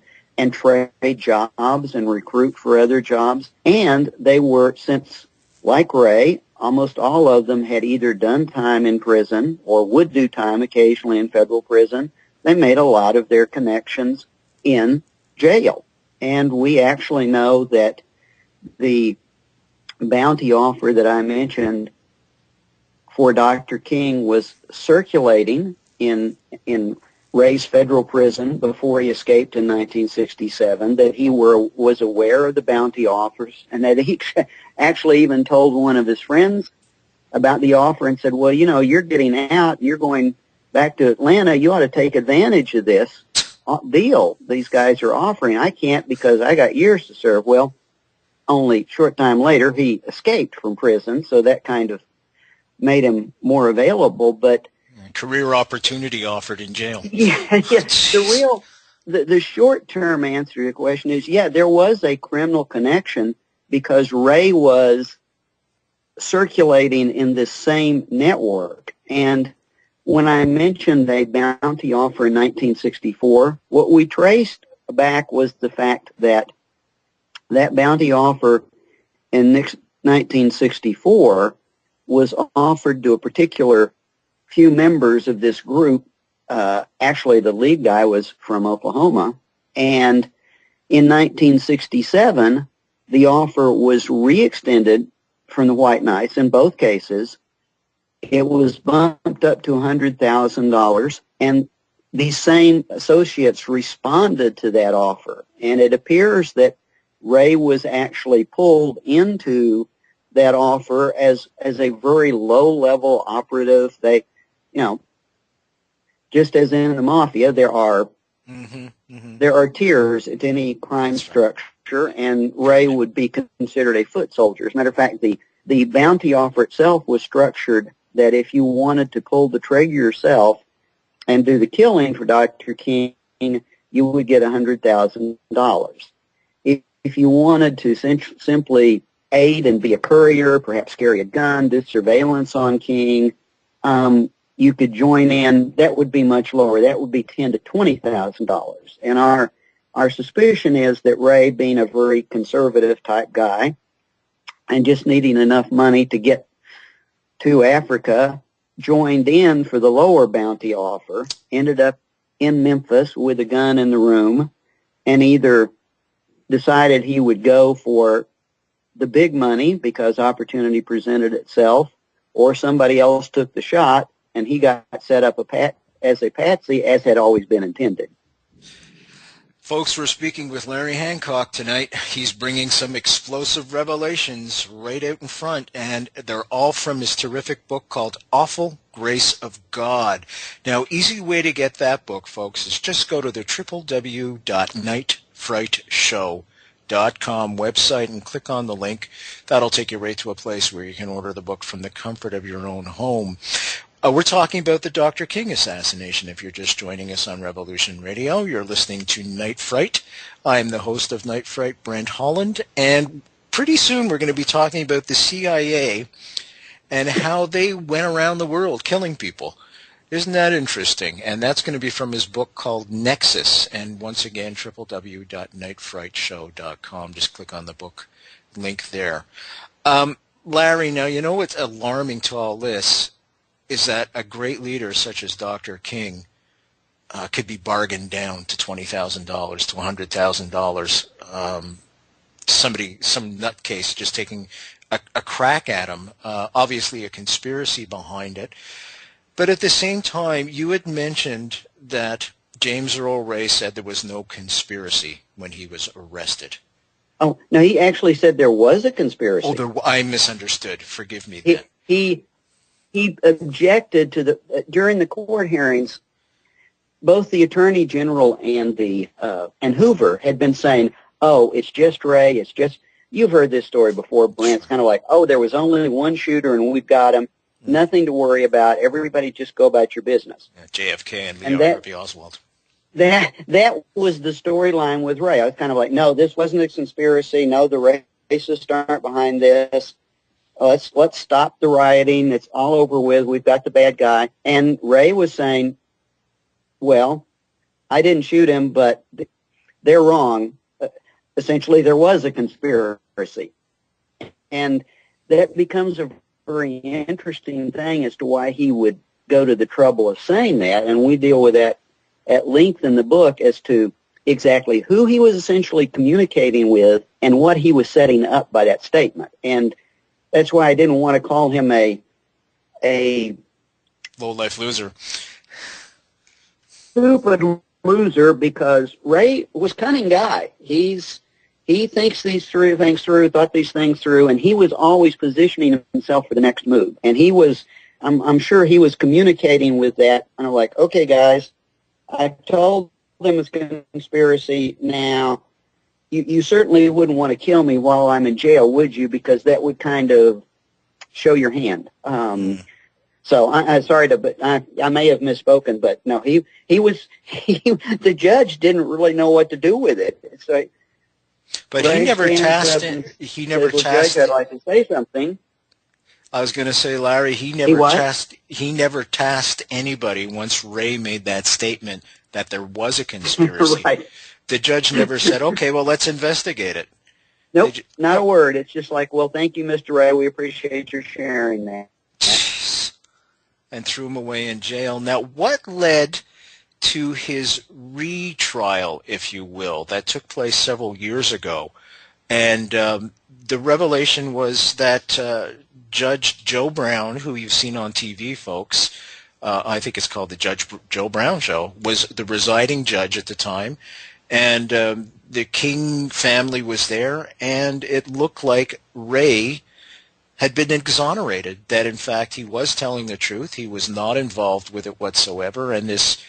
trade jobs and recruit for other jobs. And they were, since, like Ray, almost all of them had either done time in prison or would do time occasionally in federal prison. They made a lot of their connections in jail. And we actually know that the bounty offer that I mentioned for Dr. King was circulating in Ray's federal prison before he escaped in 1967, that he was aware of the bounty offers, and that he actually even told one of his friends about the offer and said, well, you're getting out, you're going back to Atlanta, you ought to take advantage of this deal these guys are offering. I can't because I got years to serve. Well, only a short time later, he escaped from prison, so that kind of made him more available, but career opportunity offered in jail. Yeah. The short-term answer to your question is, there was a criminal connection because Ray was circulating in this same network. And when I mentioned a bounty offer in 1964, what we traced back was the fact that that bounty offer in 1964 was offered to a particular few members of this group. Actually, the lead guy was from Oklahoma. And in 1967, the offer was re-extended from the White Knights in both cases. It was bumped up to $100,000, and these same associates responded to that offer. And it appears that Ray was actually pulled into that offer as a very low-level operative. They, just as in the mafia, there are tiers at any crime structure, and Ray would be considered a foot soldier. As a matter of fact, the bounty offer itself was structured that if you wanted to pull the trigger yourself and do the killing for Dr. King, you would get $100,000. If you wanted to simply aid and be a courier, perhaps carry a gun, do surveillance on King, you could join in. That would be much lower. That would be $10,000 to $20,000. And our suspicion is that Ray, being a very conservative type guy and just needing enough money to get to Africa, joined in for the lower bounty offer, ended up in Memphis with a gun in the room, and either decided he would go for the big money because opportunity presented itself, or somebody else took the shot and he got set up as a patsy, as had always been intended. Folks, we're speaking with Larry Hancock tonight. He's bringing some explosive revelations right out in front, and they're all from his terrific book called Awful Grace of God. Now, easy way to get that book, folks, is just go to the www.nightfrightshow.com website and click on the link. That'll take you right to a place where you can order the book from the comfort of your own home. We're talking about the Dr. King assassination. If you're just joining us on Revolution Radio, you're listening to Night Fright. I'm the host of Night Fright, Brent Holland, and pretty soon we're going to be talking about the CIA and how they went around the world killing people. Isn't that interesting? And that's going to be from his book called Nexus. And once again, www.nightfrightshow.com. Just click on the book link there. Larry, now you know what's alarming to all this is that a great leader such as Dr. King could be bargained down to $20,000 to $100,000. Some nutcase just taking a crack at him. Obviously a conspiracy behind it. But at the same time, you had mentioned that James Earl Ray said there was no conspiracy when he was arrested. Oh, no, he actually said there was a conspiracy. Oh, I misunderstood. Forgive me then. He objected to during the court hearings, both the Attorney General and and Hoover had been saying, oh, it's just Ray, it's just, you've heard this story before, Brent. It's kind of like, oh, there was only one shooter and we've got him. Nothing to worry about. Everybody just go about your business. JFK and Lee Harvey Oswald. That was the storyline with Ray. I was kind of like, no, this wasn't a conspiracy. No, the racists aren't behind this. Let's stop the rioting. It's all over with. We've got the bad guy. And Ray was saying, well, I didn't shoot him, but they're wrong. Essentially, there was a conspiracy. And that becomes a very interesting thing as to why he would go to the trouble of saying that, and we deal with that at length in the book as to exactly who he was essentially communicating with and what he was setting up by that statement. And that's why I didn't want to call him a low-life loser. Stupid loser, because Ray was a cunning guy. He thinks things through, thought these things through, and he was always positioning himself for the next move. And he was, I'm sure he was communicating with that. And I'm like, okay, guys, I told them it's a conspiracy. Now, you certainly wouldn't want to kill me while I'm in jail, would you? Because that would kind of show your hand. So I'm sorry but I may have misspoken, but no, the judge didn't really know what to do with it. It's like, but he never tasked. I'd like to say something. I was going to say, Larry, he never tasked anybody once Ray made that statement that there was a conspiracy. Right. The judge never said, okay, well, let's investigate it. Nope, not a word. It's just like, well, thank you, Mr. Ray. We appreciate your sharing that. And threw him away in jail. Now, what led to his retrial, if you will, that took place several years ago? And the revelation was that Judge Joe Brown, who you've seen on TV, folks, I think it's called the Judge Joe Brown Show, was the residing judge at the time. And the King family was there, and it looked like Ray had been exonerated, that in fact he was telling the truth. He was not involved with it whatsoever, and this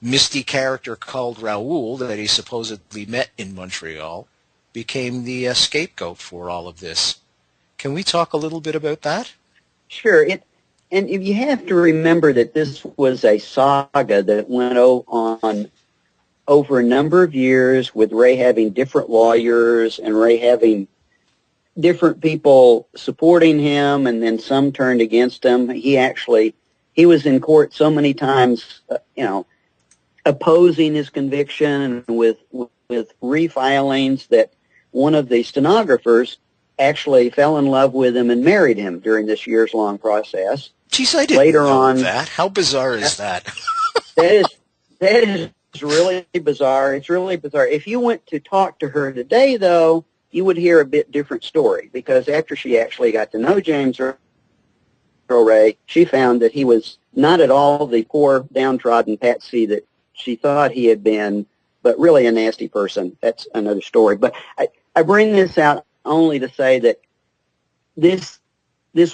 misty character called Raul that he supposedly met in Montreal became the scapegoat for all of this. Can we talk a little bit about that? Sure. And you have to remember that this was a saga that went on over a number of years, with Ray having different lawyers and Ray having different people supporting him, and then some turned against him. He was in court so many times, opposing his conviction, and with refilings, that one of the stenographers actually fell in love with him and married him during this years-long process. Geez, I didn't know that. How bizarre is that? That is really bizarre. It's really bizarre. If you went to talk to her today, though, you would hear a bit different story, because after she actually got to know James Earl Ray, she found that he was not at all the poor, downtrodden patsy that she thought he had been, but really a nasty person. That's another story. But I bring this out only to say that this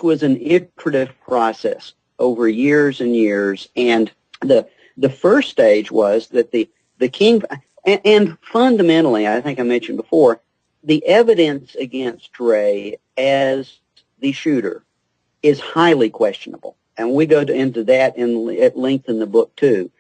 was an iterative process over years and years, and the first stage was that the King, and fundamentally, I think I mentioned before, the evidence against Ray as the shooter is highly questionable, and we go into that at length in the book too.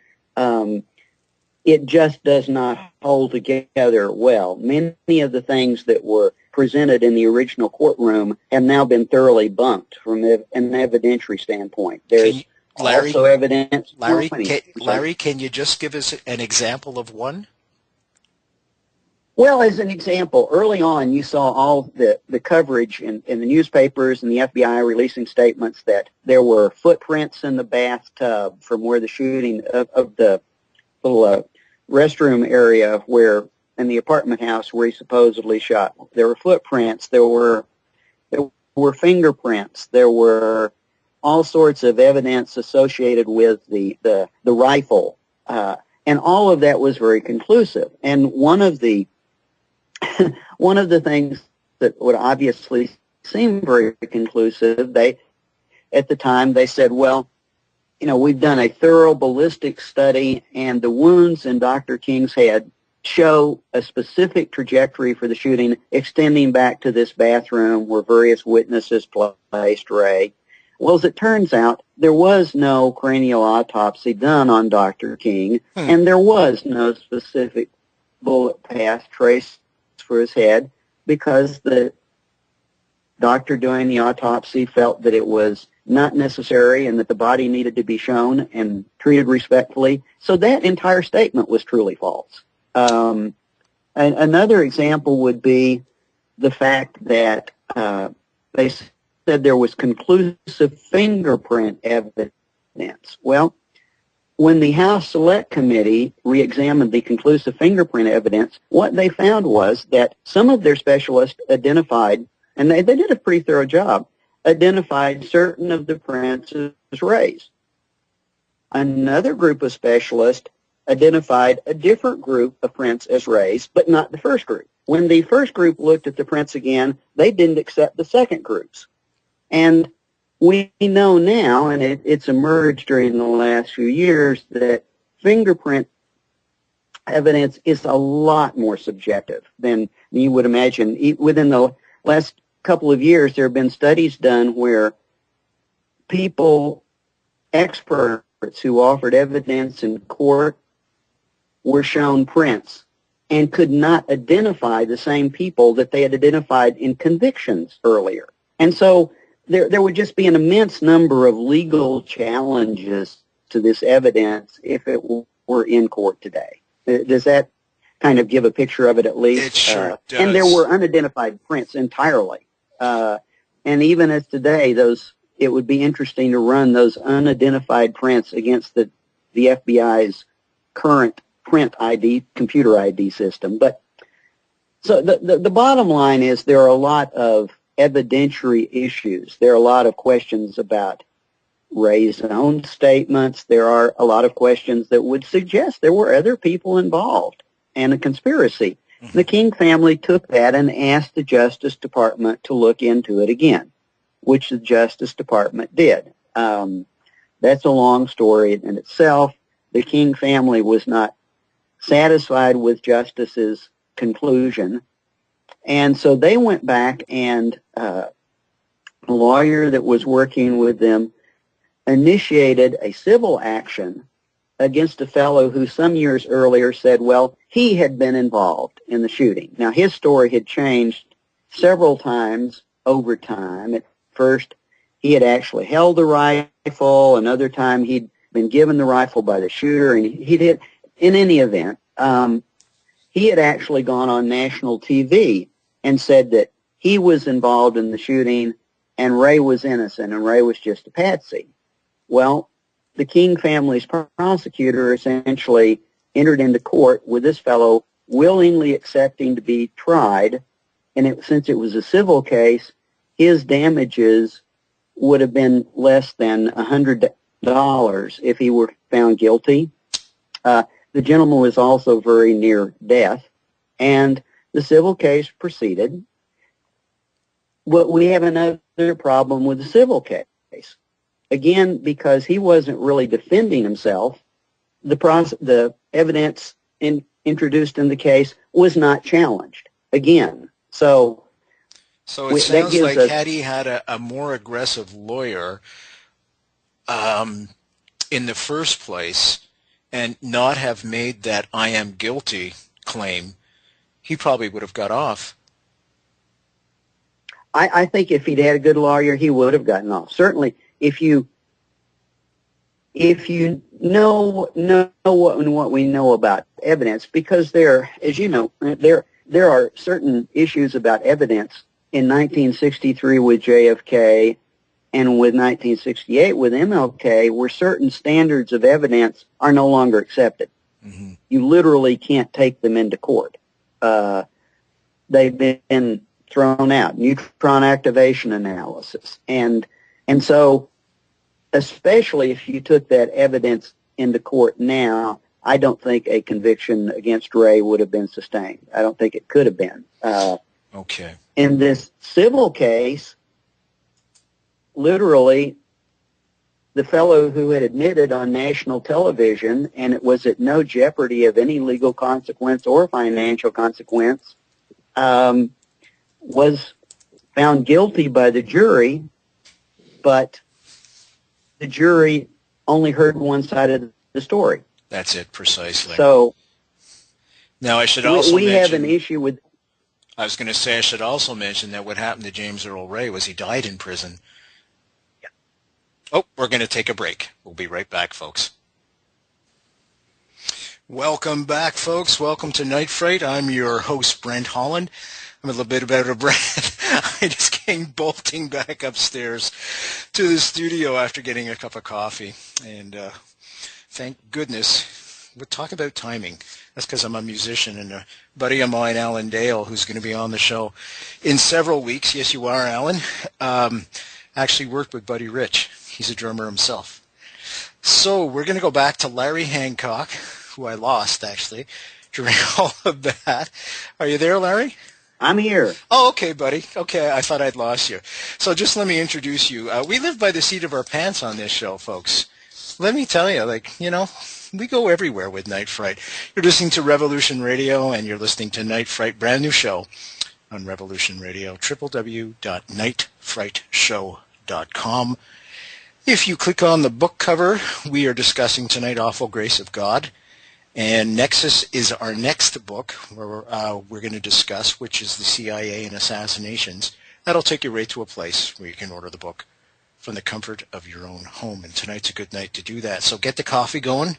It just does not hold together well. Many of the things that were presented in the original courtroom have now been thoroughly bunked from an evidentiary standpoint. There's Larry, also evidence Larry, pointing. Larry, can you just give us an example of one? Well, as an example, early on you saw all the coverage in the newspapers and the FBI releasing statements that there were footprints in the bathtub from where the shooting of the little restroom area where in the apartment house where he supposedly shot. There were footprints, there were fingerprints, there were all sorts of evidence associated with the rifle, and all of that was very conclusive. And one of the things that would obviously seem very conclusive, at the time they said, well, we've done a thorough ballistic study, and the wounds in Dr. King's head show a specific trajectory for the shooting extending back to this bathroom where various witnesses placed Ray. Well, as it turns out, there was no cranial autopsy done on Dr. King, and there was no specific bullet path traced for his head because the doctor doing the autopsy felt that it was not necessary and that the body needed to be shown and treated respectfully. So that entire statement was truly false. And another example would be the fact that they said there was conclusive fingerprint evidence. Well, when the House Select Committee re-examined the conclusive fingerprint evidence, what they found was that some of their specialists identified, and they did a pretty thorough job, identified certain of the prints as Ray's. Another group of specialists identified a different group of prints as Ray's, but not the first group. When the first group looked at the prints again, they didn't accept the second group's. And we know now, and it's emerged during the last few years, that fingerprint evidence is a lot more subjective than you would imagine. Within the last couple of years, there have been studies done where experts who offered evidence in court were shown prints and could not identify the same people that they had identified in convictions earlier. And so there would just be an immense number of legal challenges to this evidence if it were in court today. Does that kind of give a picture of it at least? It sure does. And there were unidentified prints entirely. And even as today, it would be interesting to run those unidentified prints against the FBI's current print ID, computer ID system. But so the bottom line is there are a lot of evidentiary issues. There are a lot of questions about Ray's own statements. There are a lot of questions that would suggest there were other people involved and a conspiracy. Mm-hmm. The King family took that and asked the Justice Department to look into it again, which the Justice Department did. That's a long story in itself. The King family was not satisfied with Justice's conclusion, and so they went back and a lawyer that was working with them initiated a civil action against a fellow who some years earlier said, well, he had been involved in the shooting. Now, his story had changed several times over time. At first, he had actually held the rifle. Another time, he'd been given the rifle by the shooter, and in any event, he had actually gone on national TV and said that he was involved in the shooting and Ray was innocent and Ray was just a patsy. Well, the King family's prosecutor essentially entered into court with this fellow willingly accepting to be tried, and since it was a civil case, his damages would have been less than $100 if he were found guilty. The gentleman was also very near death, and the civil case proceeded. But we have another problem with the civil case. Again, because he wasn't really defending himself, the evidence introduced in the case was not challenged. Again, so it sounds like had he had a more aggressive lawyer in the first place and not have made that I am guilty claim, he probably would have got off. I think if he'd had a good lawyer, he would have gotten off. Certainly, if you if you know what we know about evidence, because as you know, there are certain issues about evidence in 1963 with JFK and with 1968 with MLK, where certain standards of evidence are no longer accepted. Mm-hmm. You literally can't take them into court. They've been thrown out. Neutron activation analysis, and so, especially if you took that evidence into court now, I don't think a conviction against Ray would have been sustained. I don't think it could have been. Okay. In this civil case, literally, the fellow who had admitted on national television, and it was at no jeopardy of any legal consequence or financial consequence, was found guilty by the jury, but the jury only heard one side of the story. That's it, precisely. So now I should also we have an issue with... I was going to say I should also mention that what happened to James Earl Ray was he died in prison. Yeah. Oh, we're going to take a break. We'll be right back, folks. Welcome back, folks. Welcome to Night Fright. I'm your host, Brent Holland. I'm a little bit about a breath. I just came bolting back upstairs to the studio after getting a cup of coffee. And thank goodness. We'll talk about timing. That's because I'm a musician, and a buddy of mine, Alan Dale, who's going to be on the show in several weeks. Yes, you are, Alan. Actually worked with Buddy Rich. He's a drummer himself. So we're going to go back to Larry Hancock, who I lost, actually, during all of that. Are you there, Larry? I'm here. Oh, okay, buddy. Okay, I thought I'd lost you. So just let me introduce you. We live by the seat of our pants on this show, folks. Let me tell you, we go everywhere with Night Fright. You're listening to Revolution Radio, and you're listening to Night Fright, brand new show on Revolution Radio, www.nightfrightshow.com. If you click on the book cover, we are discussing tonight Awful Grace of God. And Nexus is our next book where we're going to discuss, which is the CIA and assassinations. That'll take you right to a place where you can order the book from the comfort of your own home. And tonight's a good night to do that. So get the coffee going,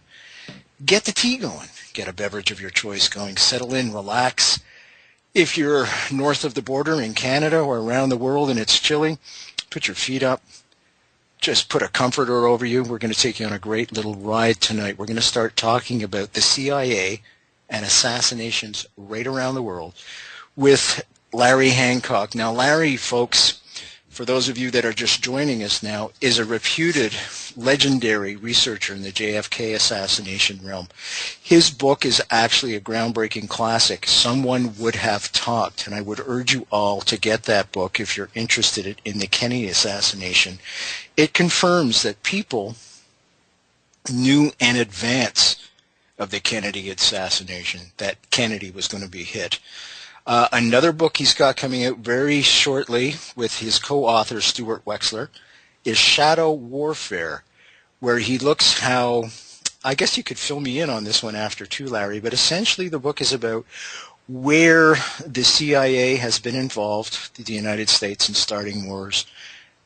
get the tea going, get a beverage of your choice going, settle in, relax. If you're north of the border in Canada or around the world and it's chilly, put your feet up. Just put a comforter over you. We're going to take you on a great little ride tonight. We're going to start talking about the CIA and assassinations right around the world with Larry Hancock. Now, Larry, folks, for those of you that are just joining us now, is a reputed, legendary researcher in the JFK assassination realm. His book is actually a groundbreaking classic, Someone Would Have Talked, and I would urge you all to get that book if you're interested in the Kennedy assassination. It confirms that people knew in advance of the Kennedy assassination that Kennedy was going to be hit. Another book he's got coming out very shortly with his co-author Stuart Wexler is Shadow Warfare, where he looks how, I guess you could fill me in on this one after too, Larry, but essentially the book is about where the CIA has been involved, the United States, in starting wars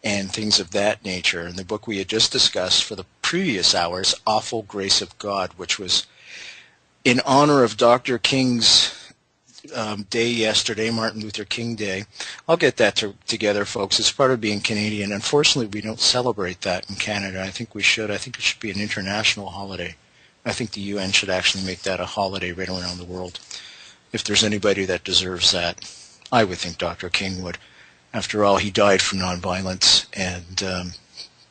and things of that nature. And the book we had just discussed for the previous hours, Awful Grace of God, which was in honor of Dr. King's day yesterday, Martin Luther King Day. I'll get that together, folks. It's part of being Canadian. Unfortunately, we don't celebrate that in Canada. I think we should. I think it should be an international holiday. I think the UN should actually make that a holiday right around the world. If there's anybody that deserves that, I would think Dr. King would. After all, he died for nonviolence and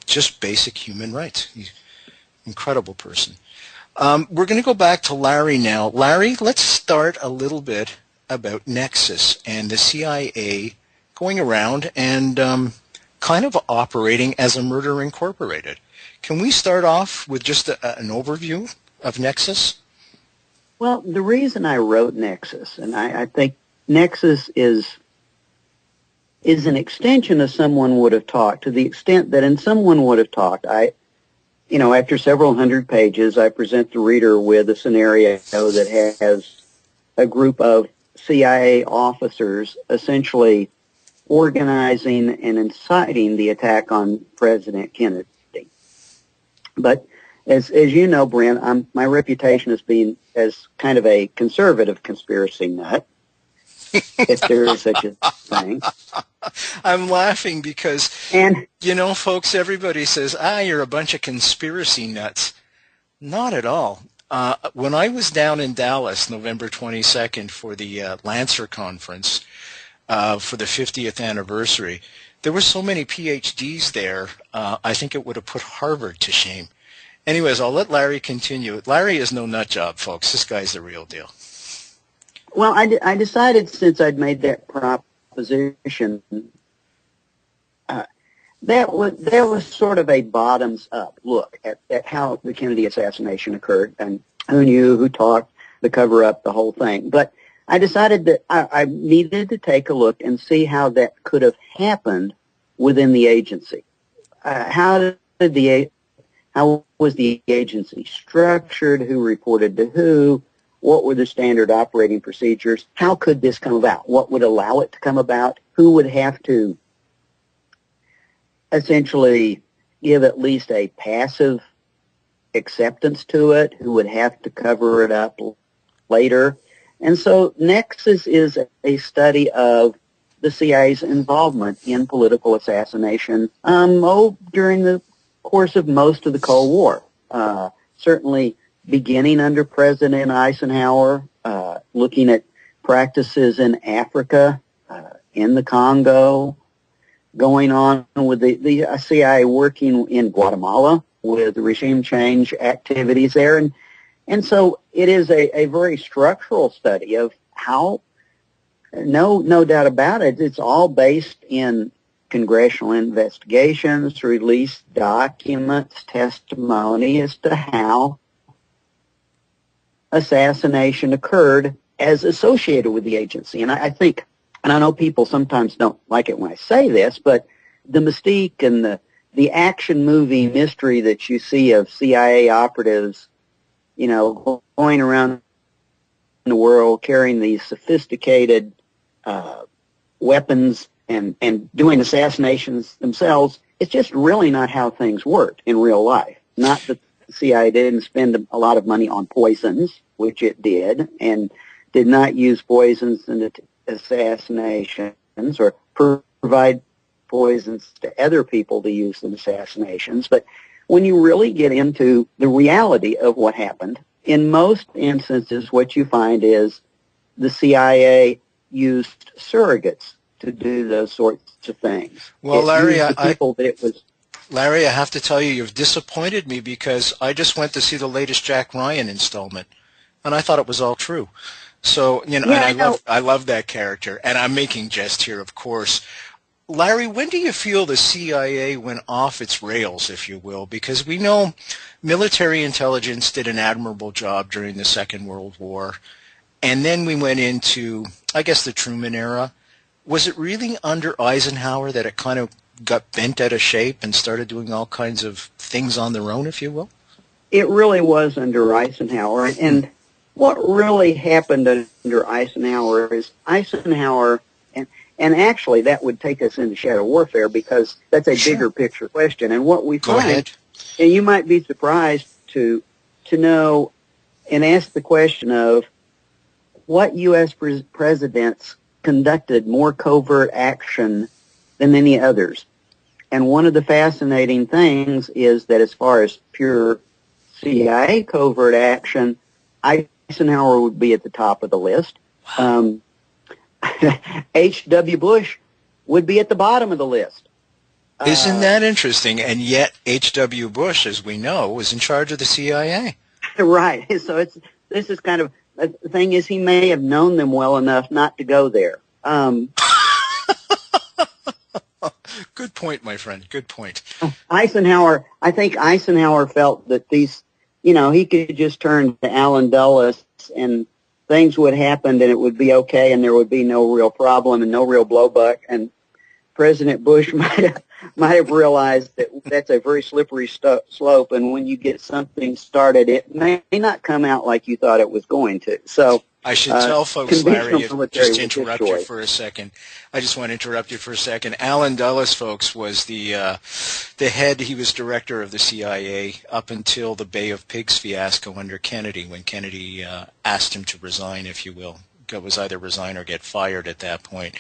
just basic human rights. He's an incredible person. We're going to go back to Larry now. Larry, let's start a little bit about Nexus and the CIA going around and kind of operating as a murder incorporated. Can we start off with just an overview of Nexus? Well, the reason I wrote Nexus, and I think Nexus is an extension of Someone Would Have Talked, to the extent that in Someone Would Have Talked, after several hundred pages, I present the reader with a scenario that has a group of CIA officers essentially organizing and inciting the attack on President Kennedy. But as you know, Brent, my reputation as being as kind of a conservative conspiracy nut, if there is such a thing. I'm laughing because, And folks, everybody says, you're a bunch of conspiracy nuts. Not at all. When I was down in Dallas, November 22nd, for the Lancer Conference for the 50th anniversary, there were so many PhDs there, I think it would have put Harvard to shame. Anyways, I'll let Larry continue. Larry is no nut job, folks. This guy's the real deal. well, I decided since I'd made that proposition, that was sort of a bottoms-up look at how the Kennedy assassination occurred and who knew, who talked, the cover-up, the whole thing. But I decided that I needed to take a look and see how that could have happened within the agency. How was the agency structured? Who reported to who? What were the standard operating procedures? How could this come about? What would allow it to come about? Who would have to essentially give at least a passive acceptance to it? Who would have to cover it up later? And so Nexus is a study of the CIA's involvement in political assassination during the course of most of the Cold War. Certainly beginning under President Eisenhower, looking at practices in Africa, in the Congo, going on with the CIA working in Guatemala with regime change activities there. And so it is a very structural study of how, no doubt about it, it's all based in congressional investigations, released documents, testimony as to how assassination occurred as associated with the agency. And I think, and I know people sometimes don't like it when I say this, but the mystique and the action movie mystery that you see of CIA operatives, going around the world carrying these sophisticated weapons and doing assassinations themselves, it's just really not how things worked in real life. Not that the CIA didn't spend a lot of money on poisons, which it did, and did not use poisons in assassinations or provide poisons to other people to use in assassinations. But when you really get into the reality of what happened, in most instances what you find is the CIA used surrogates to do those sorts of things. Well, Larry, Larry, I have to tell you, you've disappointed me because I just went to see the latest Jack Ryan installment, and I thought it was all true. So, and I love that character, and I'm making jest here, of course. Larry, when do you feel the CIA went off its rails, if you will? Because we know military intelligence did an admirable job during the Second World War, and then we went into, I guess, the Truman era. Was it really under Eisenhower that it kind of got bent out of shape and started doing all kinds of things on their own, if you will? It really was under Eisenhower, and what really happened under Eisenhower is Eisenhower, and actually that would take us into shadow warfare because that's a bigger picture question. And what we find, and you might be surprised to know and ask the question of what U.S. presidents conducted more covert action than any others. And one of the fascinating things is that as far as pure CIA covert action, Eisenhower would be at the top of the list. H.W. Bush would be at the bottom of the list. Isn't that interesting? And yet H.W. Bush, as we know, was in charge of the CIA. Right. So this is kind of, the thing is he may have known them well enough not to go there. Good point, my friend. Good point. I think Eisenhower felt that he could just turn to Allen Dulles and things would happen and it would be okay and there would be no real problem and no real blowback. And President Bush might have realized that that's a very slippery slope, and when you get something started, it may not come out like you thought it was going to. So I should tell folks, Larry, just to interrupt you for a second. I just want to interrupt you for a second. Allen Dulles, folks, was the head. He was director of the CIA up until the Bay of Pigs fiasco under Kennedy, when Kennedy asked him to resign, if you will. It was either resign or get fired at that point.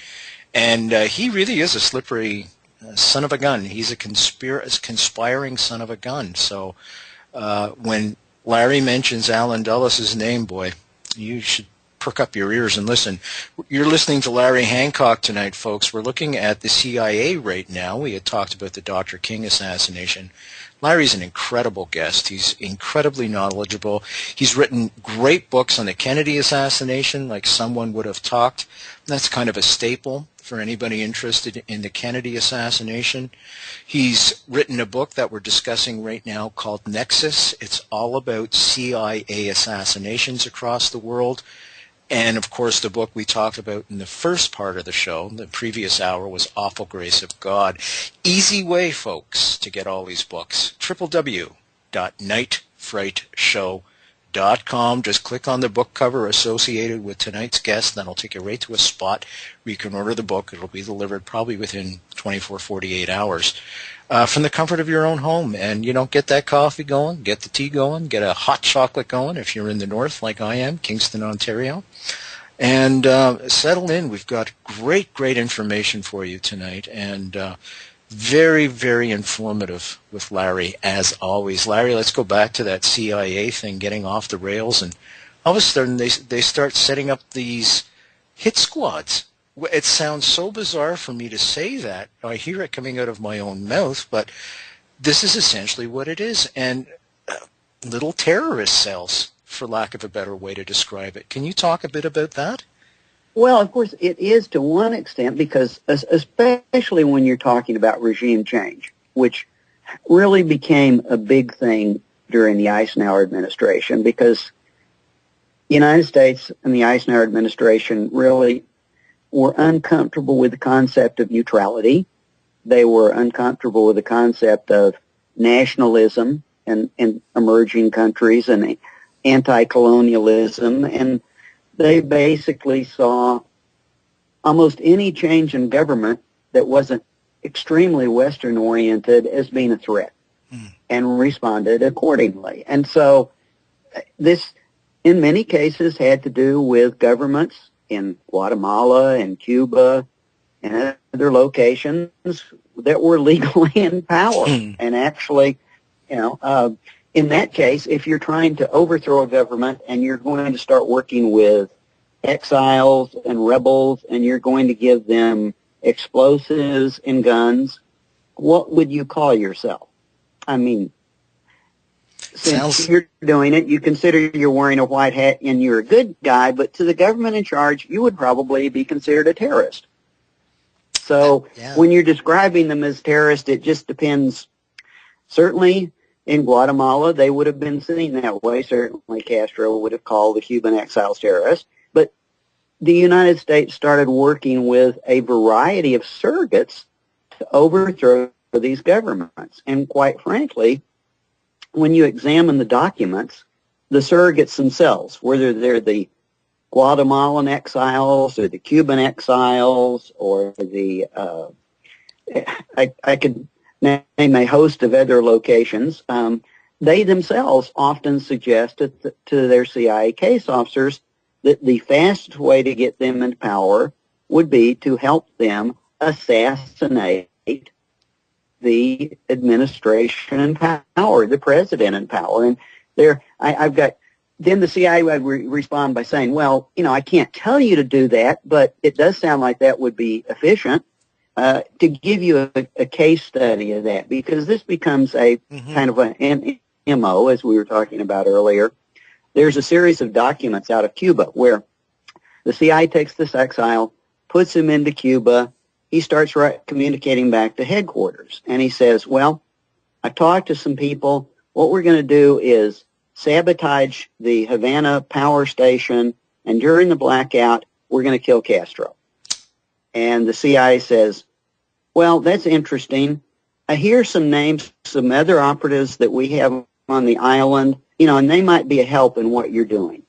And he really is a slippery son of a gun. He's a conspiring son of a gun. So when Larry mentions Allen Dulles' name, boy, you should perk up your ears and listen. You're listening to Larry Hancock tonight, folks. We're looking at the CIA right now. We had talked about the Dr. King assassination. Larry's an incredible guest. He's incredibly knowledgeable. He's written great books on the Kennedy assassination, like Someone Would Have Talked. That's kind of a staple for anybody interested in the Kennedy assassination. He's written a book that we're discussing right now called Nexus. It's all about CIA assassinations across the world. And, of course, the book we talked about in the first part of the show, the previous hour, was Awful Grace of God. Easy way, folks, to get all these books. www.nightfrightshow.com. Just click on the book cover associated with tonight's guest. That'll take you right to a spot where you can order the book. It'll be delivered probably within 24, 48 hours. From the comfort of your own home. And, get that coffee going, get the tea going, get a hot chocolate going if you're in the north like I am, Kingston, Ontario. And settle in. We've got great information for you tonight, and very, very informative with Larry, as always. Larry, let's go back to that CIA thing getting off the rails, and all of a sudden they start setting up these hit squads. It sounds so bizarre for me to say that. I hear it coming out of my own mouth, but this is essentially what it is. And little terrorist cells, for lack of a better way to describe it. Can you talk a bit about that? Well, of course, it is to one extent, because especially when you're talking about regime change, which really became a big thing during the Eisenhower administration, because the United States and the Eisenhower administration really were uncomfortable with the concept of neutrality. They were uncomfortable with the concept of nationalism in emerging countries and anti-colonialism, and they basically saw almost any change in government that wasn't extremely Western-oriented as being a threat, and responded accordingly. And so this, in many cases, had to do with governments in Guatemala and Cuba and other locations that were legally in power. And actually, in that case, if you're trying to overthrow a government and you're going to start working with exiles and rebels and you're going to give them explosives and guns, what would you call yourself? I mean, since you're doing it, you consider you're wearing a white hat and you're a good guy, but to the government in charge, you would probably be considered a terrorist. So when you're describing them as terrorists, it just depends. Certainly in Guatemala, they would have been seen that way. Certainly Castro would have called the Cuban exiles terrorists. But the United States started working with a variety of surrogates to overthrow these governments. And quite frankly, when you examine the documents, the surrogates themselves, whether they're the Guatemalan exiles or the Cuban exiles or the, I could name a host of other locations, they themselves often suggested to their CIA case officers that the fastest way to get them into power would be to help them assassinate the administration in power, the president in power. And then the CIA would respond by saying, well, I can't tell you to do that, but it does sound like that would be efficient, to give you a case study of that, because this becomes a kind of an MO, as we were talking about earlier. There's a series of documents out of Cuba where the CIA takes this exile, puts him into Cuba. He starts communicating back to headquarters, and he says, well, I talked to some people. What we're going to do is sabotage the Havana power station, and during the blackout, we're going to kill Castro. And the CIA says, well, that's interesting, here's some names, some other operatives that we have on the island, and they might be a help in what you're doing.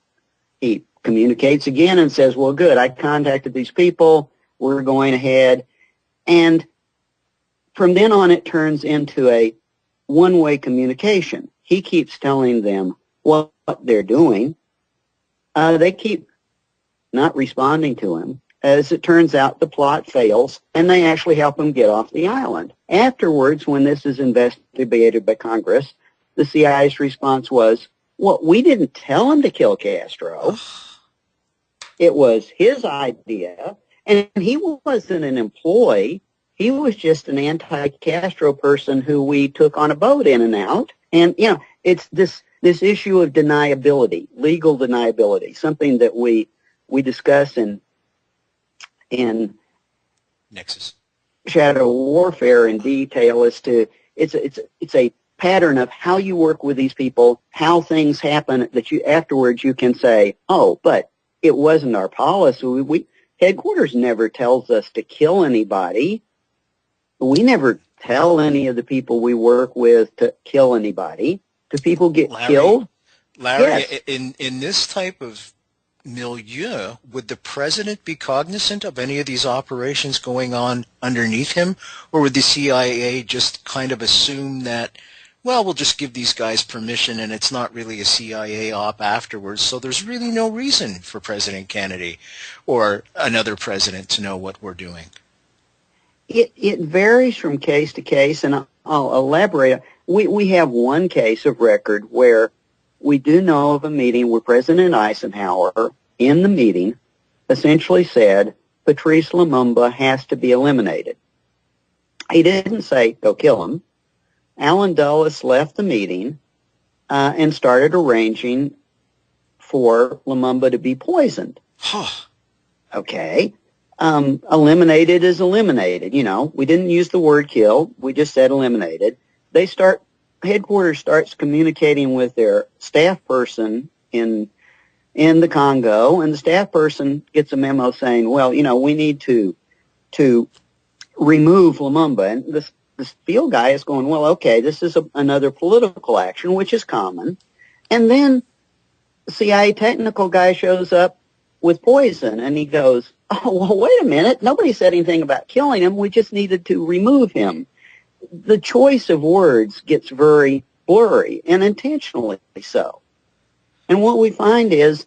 He communicates again and says, well, good, I contacted these people, we're going ahead. And from then on, it turns into a one-way communication. He keeps telling them what they're doing. They keep not responding to him. As it turns out, the plot fails, and they actually help him get off the island. Afterwards, when this is investigated by Congress, the CIA's response was, well, we didn't tell him to kill Castro. It was his idea, and he wasn't an employee. He was just an anti-Castro person who we took on a boat in and out. And, it's this issue of deniability, legal deniability, something that we discuss in Nexus shadow warfare in detail as to it's a pattern of how you work with these people, how things happen that you afterwards you can say, oh, but it wasn't our policy. Headquarters never tells us to kill anybody. We never tell any of the people we work with to kill anybody. Do people get killed? Larry, yes. in this type of milieu, would the president be cognizant of any of these operations going on underneath him, or would the CIA just kind of assume that, well, we'll just give these guys permission and it's not really a CIA op afterwards, so there's really no reason for President Kennedy or another president to know what we're doing? It varies from case to case, and I'll elaborate. We have one case of record where we do know of a meeting where President Eisenhower, in the meeting, essentially said Patrice Lumumba has to be eliminated. He didn't say, go kill him. Allen Dulles left the meeting and started arranging for Lumumba to be poisoned. Okay. Eliminated is eliminated. We didn't use the word kill. We just said eliminated. Headquarters starts communicating with their staff person in the Congo, and the staff person gets a memo saying, well, we need to remove Lumumba. And this field guy is going, well, okay, this is another political action, which is common. And then the CIA technical guy shows up with poison, and he goes, oh, well, wait a minute. Nobody said anything about killing him. We just needed to remove him. The choice of words gets very blurry, and intentionally so. And what we find is,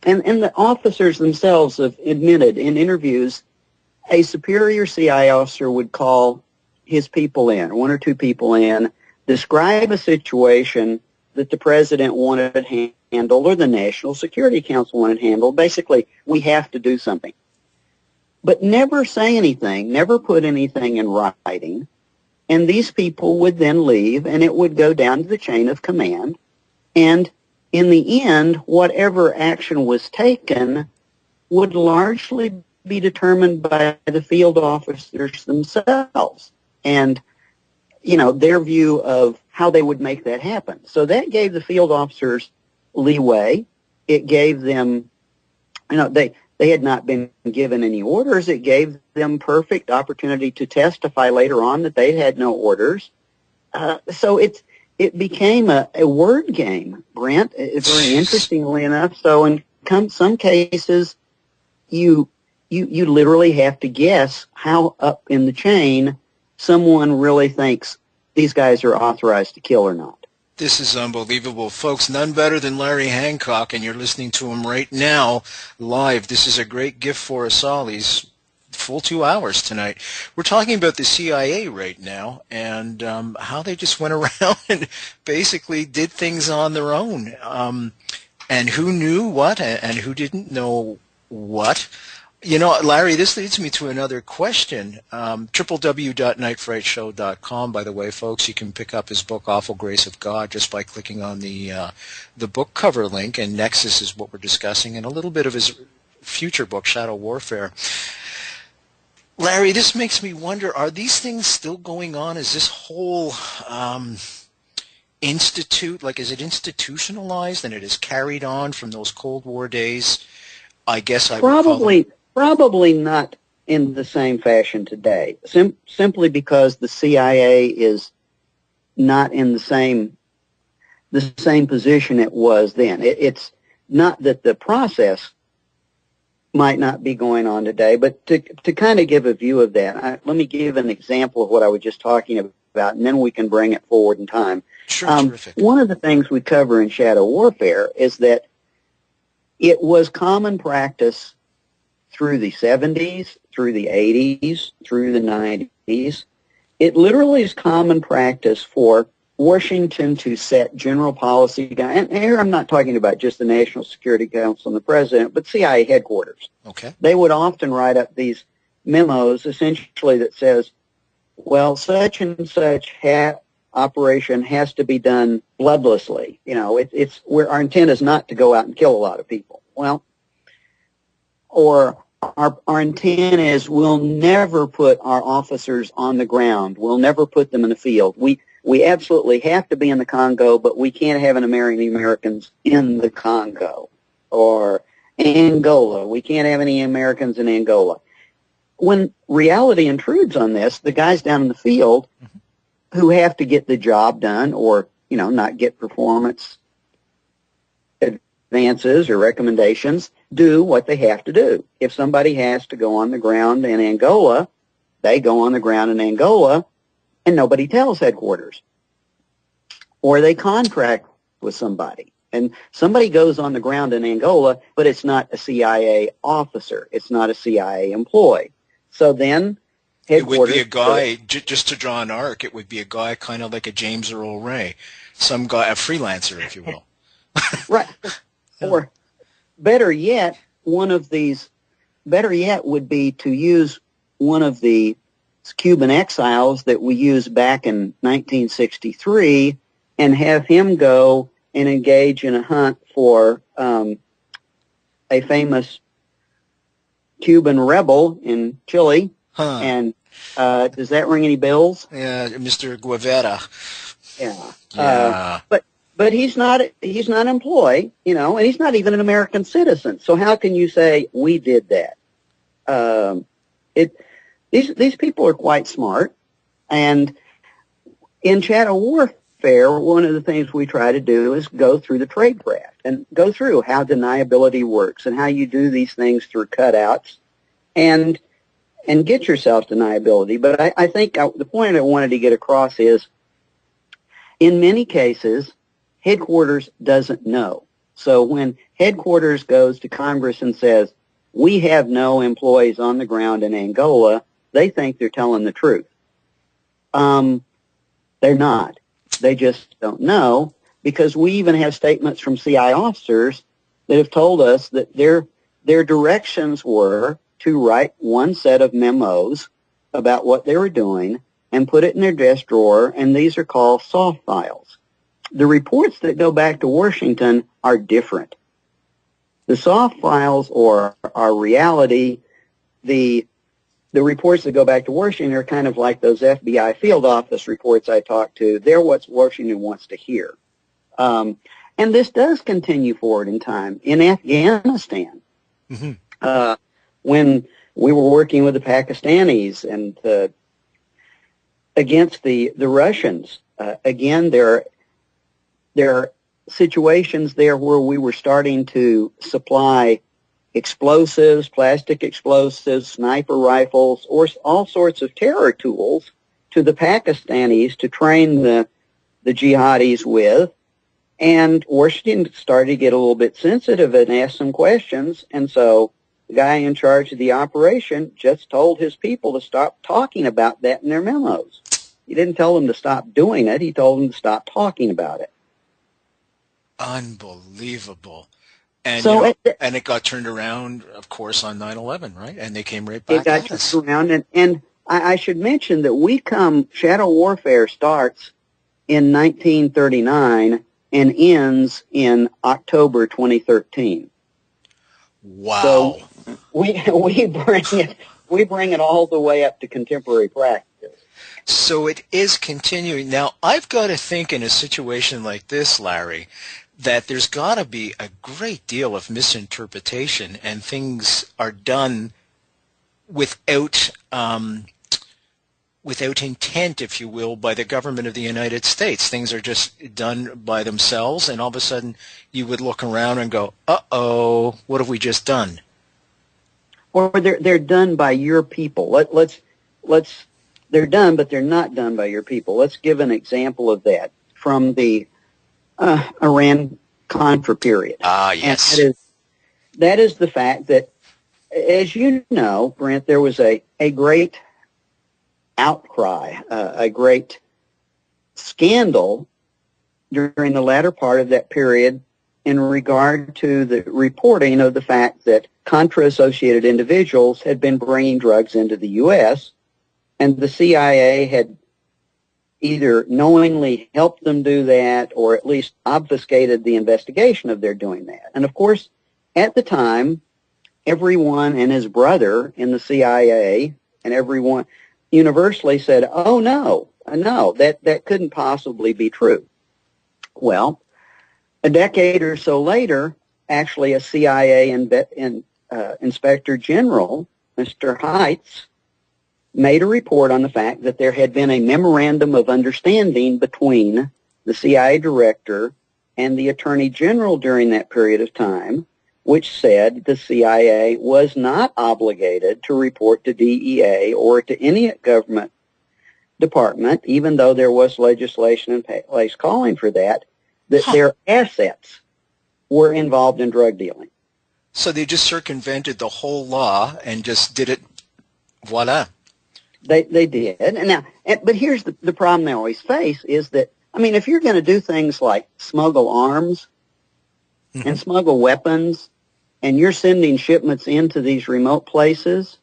and the officers themselves have admitted in interviews, a superior CIA officer would call his people in, one or two people in, describe a situation that the president wanted handled or the National Security Council wanted handled. Basically, we have to do something. But never say anything, never put anything in writing. And these people would then leave, and it would go down to the chain of command. And in the end, whatever action was taken would largely be determined by the field officers themselves and, their view of how they would make that happen. So that gave the field officers leeway. It gave them, they had not been given any orders. It gave them perfect opportunity to testify later on that they had no orders. So it became a word game, Brent. It's very interestingly enough. So in some cases, you literally have to guess how up in the chain someone really thinks these guys are authorized to kill or not. This is unbelievable. Folks, none better than Larry Hancock, and you're listening to him right now live. This is a great gift for us all. He's full 2 hours tonight. We're talking about the CIA right now and how they just went around and basically did things on their own. And who knew what and who didn't know what. Larry, this leads me to another question. www.nightfrightshow.com, by the way, folks. You can pick up his book, Awful Grace of God, just by clicking on the book cover link, and Nexus is what we're discussing, and a little bit of his future book, Shadow Warfare. Larry, this makes me wonder, are these things still going on? Is this whole institute, is it institutionalized and it is carried on from those Cold War days? I guess I would call them. Probably not in the same fashion today, simply because the CIA is not in the same position it was then. It's not that the process might not be going on today, but to kind of give a view of that, let me give an example of what I was just talking about, and then we can bring it forward in time. Sure, terrific. One of the things we cover in shadow warfare is that it was common practice through the 70s, through the 80s, through the 90s. It literally is common practice for Washington to set general policy guidelines. And here I'm not talking about just the National Security Council and the President, but CIA headquarters. Okay. They would often write up these memos essentially that says, well, such and such operation has to be done bloodlessly. You know, it's where our intent is not to go out and kill a lot of people. Well, or our intent is we'll never put our officers on the ground. We'll never put them in the field. We absolutely have to be in the Congo, but we can't have any Americans in the Congo. Or Angola. We can't have any Americans in Angola. When reality intrudes on this, the guys down in the field who have to get the job done or, you know, not get performance advances or recommendations, do what they have to do. If somebody has to go on the ground in Angola, they go on the ground in Angola, and nobody tells headquarters. Or they contract with somebody, and somebody goes on the ground in Angola, but it's not a CIA officer. It's not a CIA employee. So then headquarters... It would be a guy, just to draw an arc, it would be a guy kind of like a James Earl Ray, some guy, a freelancer, if you will. Right. Or better yet, would be to use one of the Cuban exiles that we used back in 1963 and have him go and engage in a hunt for a famous Cuban rebel in Chile. Huh. And does that ring any bells? Yeah, Mr. Guevara. Yeah. But he's not an employee, you know, and he's not even an American citizen. So how can you say we did that? These people are quite smart, and in shadow warfare, one of the things we try to do is go through the tradecraft and go through how deniability works and how you do these things through cutouts and get yourself deniability. But I think the point I wanted to get across is, in many cases, headquarters doesn't know. So when headquarters goes to Congress and says, we have no employees on the ground in Angola, they think they're telling the truth. They're not. They just don't know, because we even have statements from CI officers that have told us that their directions were to write one set of memos about what they were doing and put it in their desk drawer, and these are called soft files. The reports that go back to Washington are different. The soft files are reality. The reports that go back to Washington are kind of like those FBI field office reports I talked to. They're what Washington wants to hear. And this does continue forward in time. In Afghanistan, when we were working with the Pakistanis and against the Russians, again, there are situations there where we were starting to supply explosives, plastic explosives, sniper rifles, or all sorts of terror tools to the Pakistanis to train the jihadis with. And Washington started to get a little bit sensitive and ask some questions, and so the guy in charge of the operation just told his people to stop talking about that in their memos. He didn't tell them to stop doing it. He told them to stop talking about it. Unbelievable. And, so and it got turned around, of course, on 9/11, right? And they came right back it got turned around. And I should mention that shadow warfare starts in 1939 and ends in October 2013. Wow. So we bring it all the way up to contemporary practice. So it is continuing. Now, I've got to think in a situation like this, Larry, that there's got to be a great deal of misinterpretation, and things are done without without intent, if you will, by the government of the United States. Things are just done by themselves, and all of a sudden you would look around and go, uh-oh, what have we just done? Or they're done by your people. They're done, but they're not done by your people. Let's give an example of that from the Iran-Contra period. Yes. And that is the fact that, as you know, Brent, there was a great outcry, a great scandal during the latter part of that period in regard to the reporting of the fact that Contra-associated individuals had been bringing drugs into the U.S., and the CIA had either knowingly helped them do that or at least obfuscated the investigation of their doing that. And of course, at the time, everyone and his brother in the CIA and everyone universally said, oh, no, that couldn't possibly be true. Well, a decade or so later, actually a CIA Inspector General, Mr. Heitz, made a report on the fact that there had been a memorandum of understanding between the CIA director and the Attorney General during that period of time, which said the CIA was not obligated to report to DEA or to any government department, even though there was legislation in place calling for that, their assets were involved in drug dealing. So they just circumvented the whole law and just did it, voila. They did. And now, but here's the problem they always face is that, I mean, if you're going to do things like smuggle arms and smuggle weapons, and you're sending shipments into these remote places,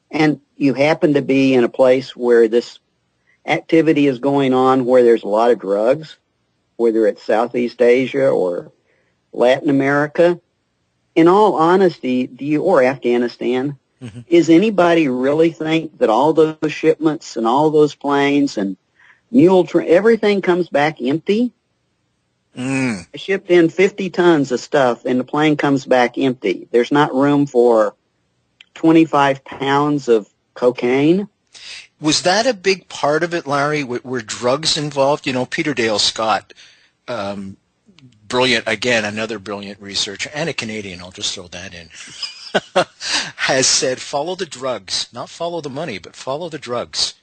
and you happen to be in a place where this activity is going on where there's a lot of drugs, whether it's Southeast Asia or Latin America, in all honesty, or Afghanistan, is anybody really think that all those shipments and all those planes and everything comes back empty? I shipped in 50 tons of stuff, and the plane comes back empty. There's not room for 25 pounds of cocaine. Was that a big part of it, Larry? Were drugs involved? You know, Peter Dale Scott, brilliant, again, another brilliant researcher, and a Canadian, I'll just throw that in, has said, follow the drugs, not follow the money, but follow the drugs.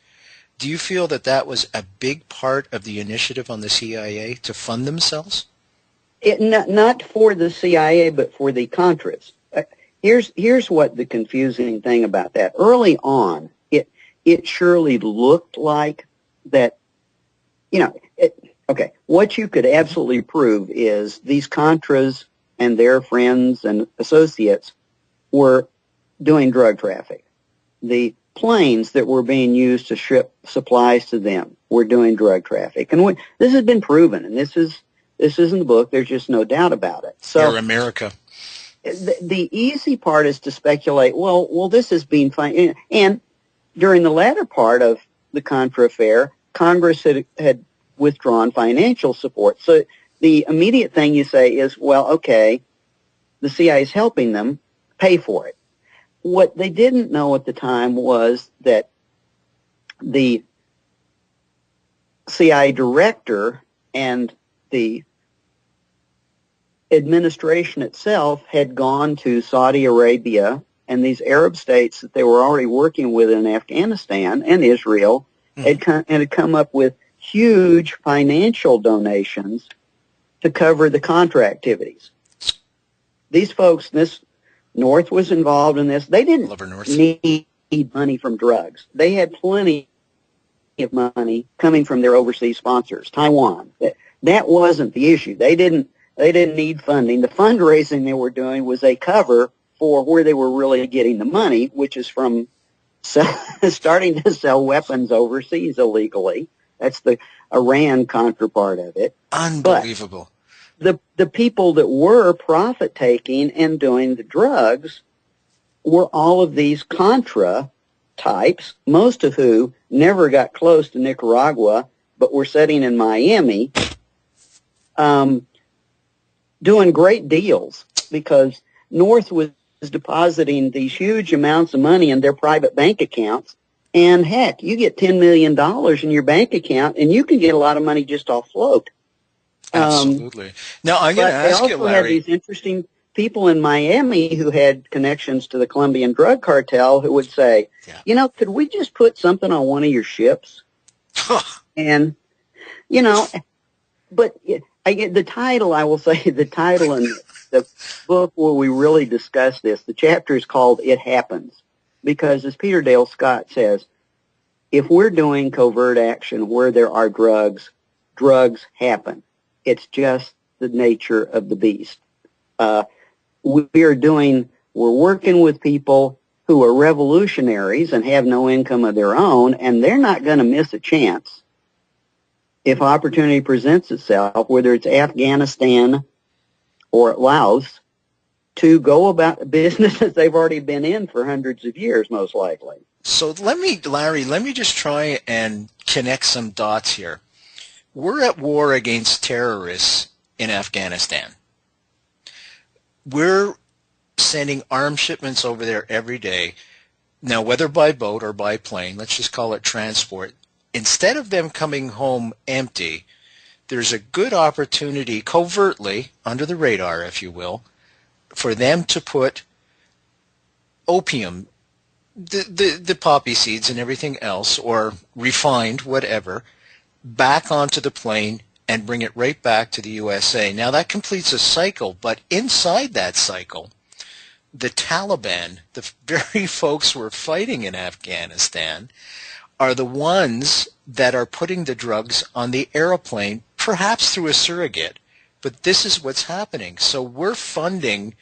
Do you feel that that was a big part of the initiative on the CIA to fund themselves? Not for the CIA, but for the Contras. Here's what the confusing thing about that. Early on, it surely looked like that, you know, okay, what you could absolutely prove is these Contras and their friends and associates were doing drug traffic. The planes that were being used to ship supplies to them were doing drug traffic. And this has been proven, and this is in the book. There's just no doubt about it. So Air America. The easy part is to speculate, well, this is being fine. And during the latter part of the Contra affair, Congress had withdrawn financial support. So the immediate thing you say is, well, okay, the CIA is helping them pay for it. What they didn't know at the time was that the CIA director and the administration itself had gone to Saudi Arabia and these Arab states that they were already working with in Afghanistan and Israel had come up with huge financial donations to cover the Contra activities. These folks, North was involved in this. They didn't need money from drugs. They had plenty of money coming from their overseas sponsors, Taiwan. That wasn't the issue. They didn't need funding. The fundraising they were doing was a cover for where they were really getting the money, which is from starting to sell weapons overseas illegally. That's the Iran counterpart of it. Unbelievable. But the people that were profit-taking and doing the drugs were all of these Contra types, most of who never got close to Nicaragua, but were sitting in Miami, doing great deals because North was depositing these huge amounts of money in their private bank accounts. And heck, you get $10 million in your bank account, and you can get a lot of money just off float. Absolutely. Now, I'm going to ask you, Larry. They also had these interesting people in Miami who had connections to the Colombian drug cartel who would say, you know, could we just put something on one of your ships? And, you know, but I get the title, I will say, the title in the book where we really discuss this, the chapter is called It Happens. Because as Peter Dale Scott says, if we're doing covert action where there are drugs, drugs happen. It's just the nature of the beast. We're working with people who are revolutionaries and have no income of their own, and they're not going to miss a chance if opportunity presents itself, whether it's Afghanistan or Laos, to go about businesses they've already been in for hundreds of years, most likely. So Larry, let me just try and connect some dots here. We're at war against terrorists in Afghanistan. We're sending arms shipments over there every day. Now, whether by boat or by plane, let's just call it transport. Instead of them coming home empty, there's a good opportunity, covertly, under the radar, if you will, for them to put opium, the poppy seeds and everything else, or refined, whatever, back onto the plane and bring it right back to the USA. Now that completes a cycle, but inside that cycle, the Taliban, the very folks who are fighting in Afghanistan, are the ones that are putting the drugs on the airplane, perhaps through a surrogate. But this is what's happening. So we're funding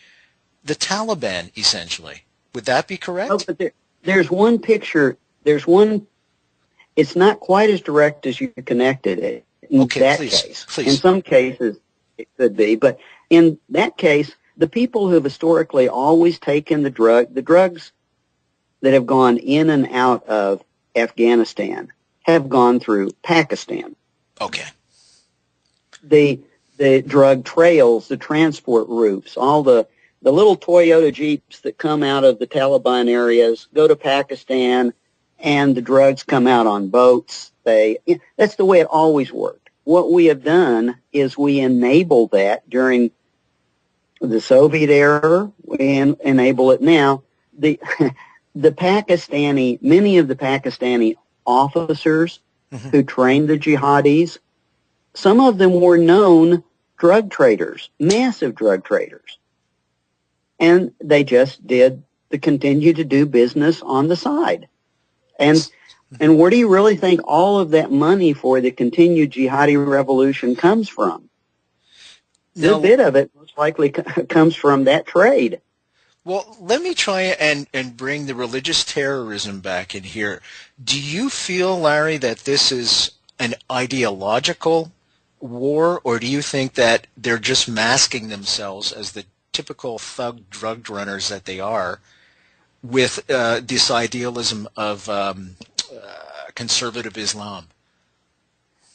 the Taliban, essentially. Would that be correct? Oh, but there's one picture. There's one. It's not quite as direct as you connected it in that case. Please. In some cases, it could be. But in that case, the people who have historically always taken the drugs that have gone in and out of Afghanistan have gone through Pakistan. Okay. The drug trails, the transport routes, all the little Toyota Jeeps that come out of the Taliban areas go to Pakistan, and the drugs come out on boats. That's the way it always worked. What we have done is we enable that during the Soviet era. We enable it now. Many of the Pakistani officers who trained the jihadis, some of them were known drug traders, massive drug traders. And they just continue to do business on the side. And where do you really think all of that money for the continued jihadi revolution comes from? A bit of it most likely comes from that trade. Well, let me try and bring the religious terrorism back in here. Do you feel, Larry, that this is an ideological war, or do you think that they're just masking themselves as the typical thug drug runners that they are with this idealism of conservative Islam?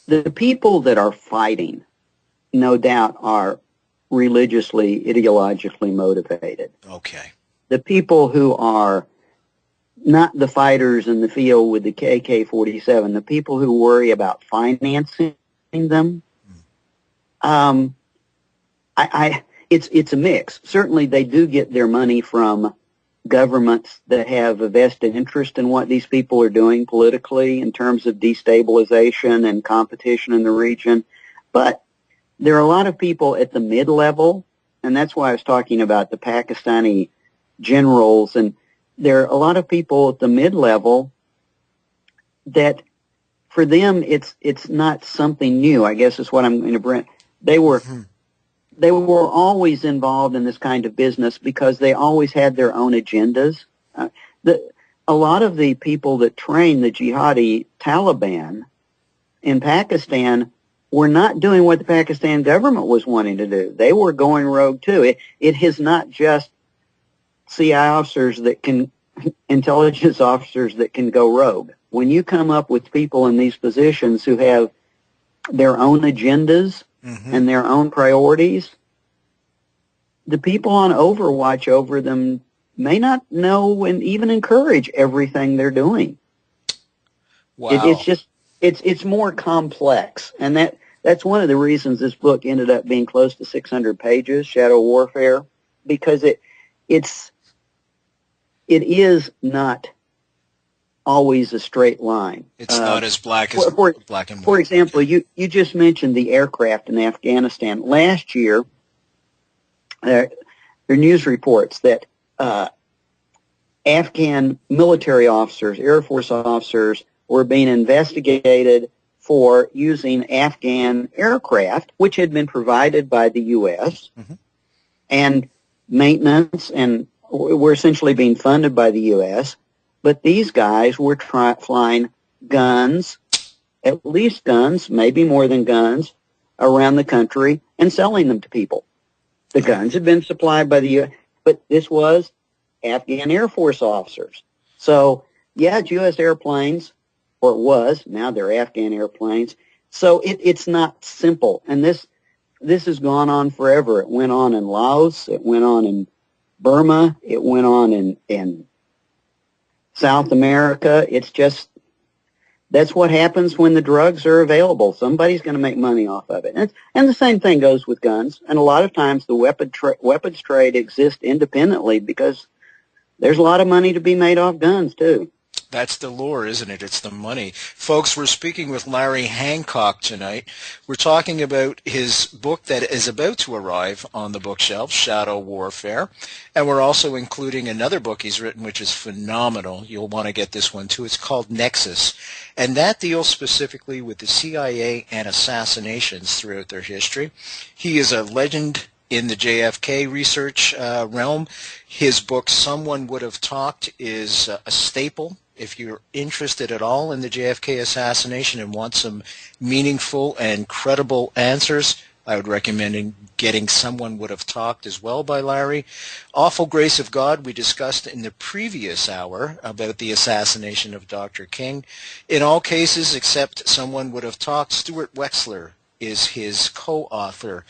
The people that are fighting, no doubt, are religiously, ideologically motivated. Okay. The people who are not the fighters in the field with the AK-47, the people who worry about financing them, it's a mix. Certainly they do get their money from governments that have a vested interest in what these people are doing politically in terms of destabilization and competition in the region. But there are a lot of people at the mid-level, and that's why I was talking about the Pakistani generals, and there are a lot of people at the mid-level that for them it's not something new, I guess is what I'm going to bring. They were always involved in this kind of business because they always had their own agendas. A lot of the people that trained the jihadi Taliban in Pakistan were not doing what the Pakistan government was wanting to do. They were going rogue too. It is not just CIA officers that can, intelligence officers that can go rogue. When you come up with people in these positions who have their own agendas and their own priorities, the people on overwatch over them may not know and even encourage everything they're doing. Wow. It's just, it's more complex. And that's one of the reasons this book ended up being close to 600 pages, Shadow Warfare, because it is not always a straight line. It's not as black as black and white. For example, you just mentioned the aircraft in Afghanistan. Last year, there are news reports that Afghan military officers, Air Force officers, were being investigated for using Afghan aircraft, which had been provided by the U.S., and maintenance, and were essentially being funded by the U.S., but these guys were flying guns, at least guns, maybe more than guns, around the country and selling them to people. The guns had been supplied by the U.S., but this was Afghan Air Force officers. So, yeah, it's U.S. airplanes, or it was. Now they're Afghan airplanes. So it's not simple. And this has gone on forever. It went on in Laos. It went on in Burma. It went on in South America. It's just, that's what happens when the drugs are available. Somebody's going to make money off of it. And the same thing goes with guns. And a lot of times the weapons trade exists independently because there's a lot of money to be made off guns, too. That's the lure, isn't it? It's the money. Folks, we're speaking with Larry Hancock tonight. We're talking about his book that is about to arrive on the bookshelf, Shadow Warfare. And we're also including another book he's written, which is phenomenal. You'll want to get this one, too. It's called Nexus. And that deals specifically with the CIA and assassinations throughout their history. He is a legend in the JFK research realm. His book, Someone Would Have Talked, is a staple. If you're interested at all in the JFK assassination and want some meaningful and credible answers, I would recommend getting Someone Would Have Talked as well by Larry. Awful Grace of God, we discussed in the previous hour about the assassination of Dr. King. In all cases except Someone Would Have Talked, Stuart Wexler is his co-author.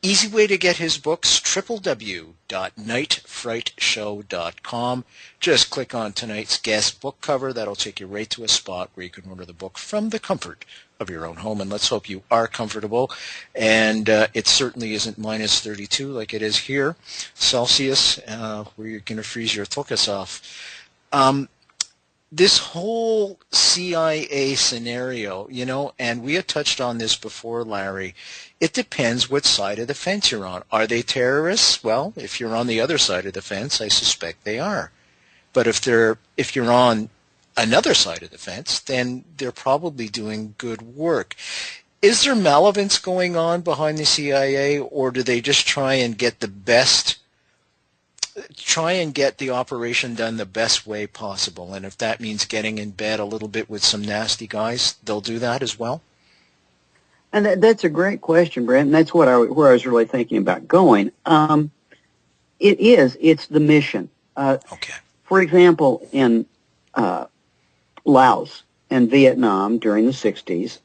Easy way to get his books, www.nightfrightshow.com. Just click on tonight's guest book cover. That'll take you right to a spot where you can order the book from the comfort of your own home. And let's hope you are comfortable. And it certainly isn't minus 32 like it is here, Celsius, where you're going to freeze your tuchus off. This whole CIA scenario, and we had touched on this before, Larry, it depends what side of the fence you're on. Are they terrorists? Well, if you're on the other side of the fence, I suspect they are. But if you're on another side of the fence, then they're probably doing good work. Is there malevolence going on behind the CIA, or do they just try and get the operation done the best way possible? And if that means getting in bed a little bit with some nasty guys, they'll do that as well? And that's a great question, Brent, and that's where I was really thinking about going. It's the mission. Okay. For example, in Laos and Vietnam during the 60s,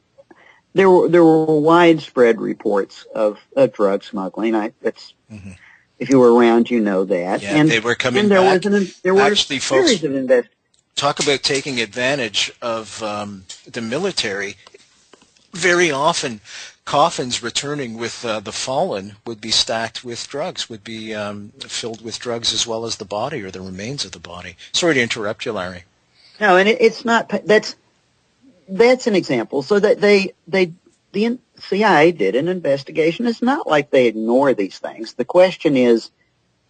there were widespread reports of drug smuggling. If you were around, you know that. Yeah, and they were coming back. There were actually, a series of investigations. Talk about taking advantage of the military. Very often, coffins returning with the fallen would be stacked with drugs, would be filled with drugs as well as the body or the remains of the body. Sorry to interrupt you, Larry. No, and it's not. That's an example. So that the CIA did an investigation. It's not like they ignore these things. The question is,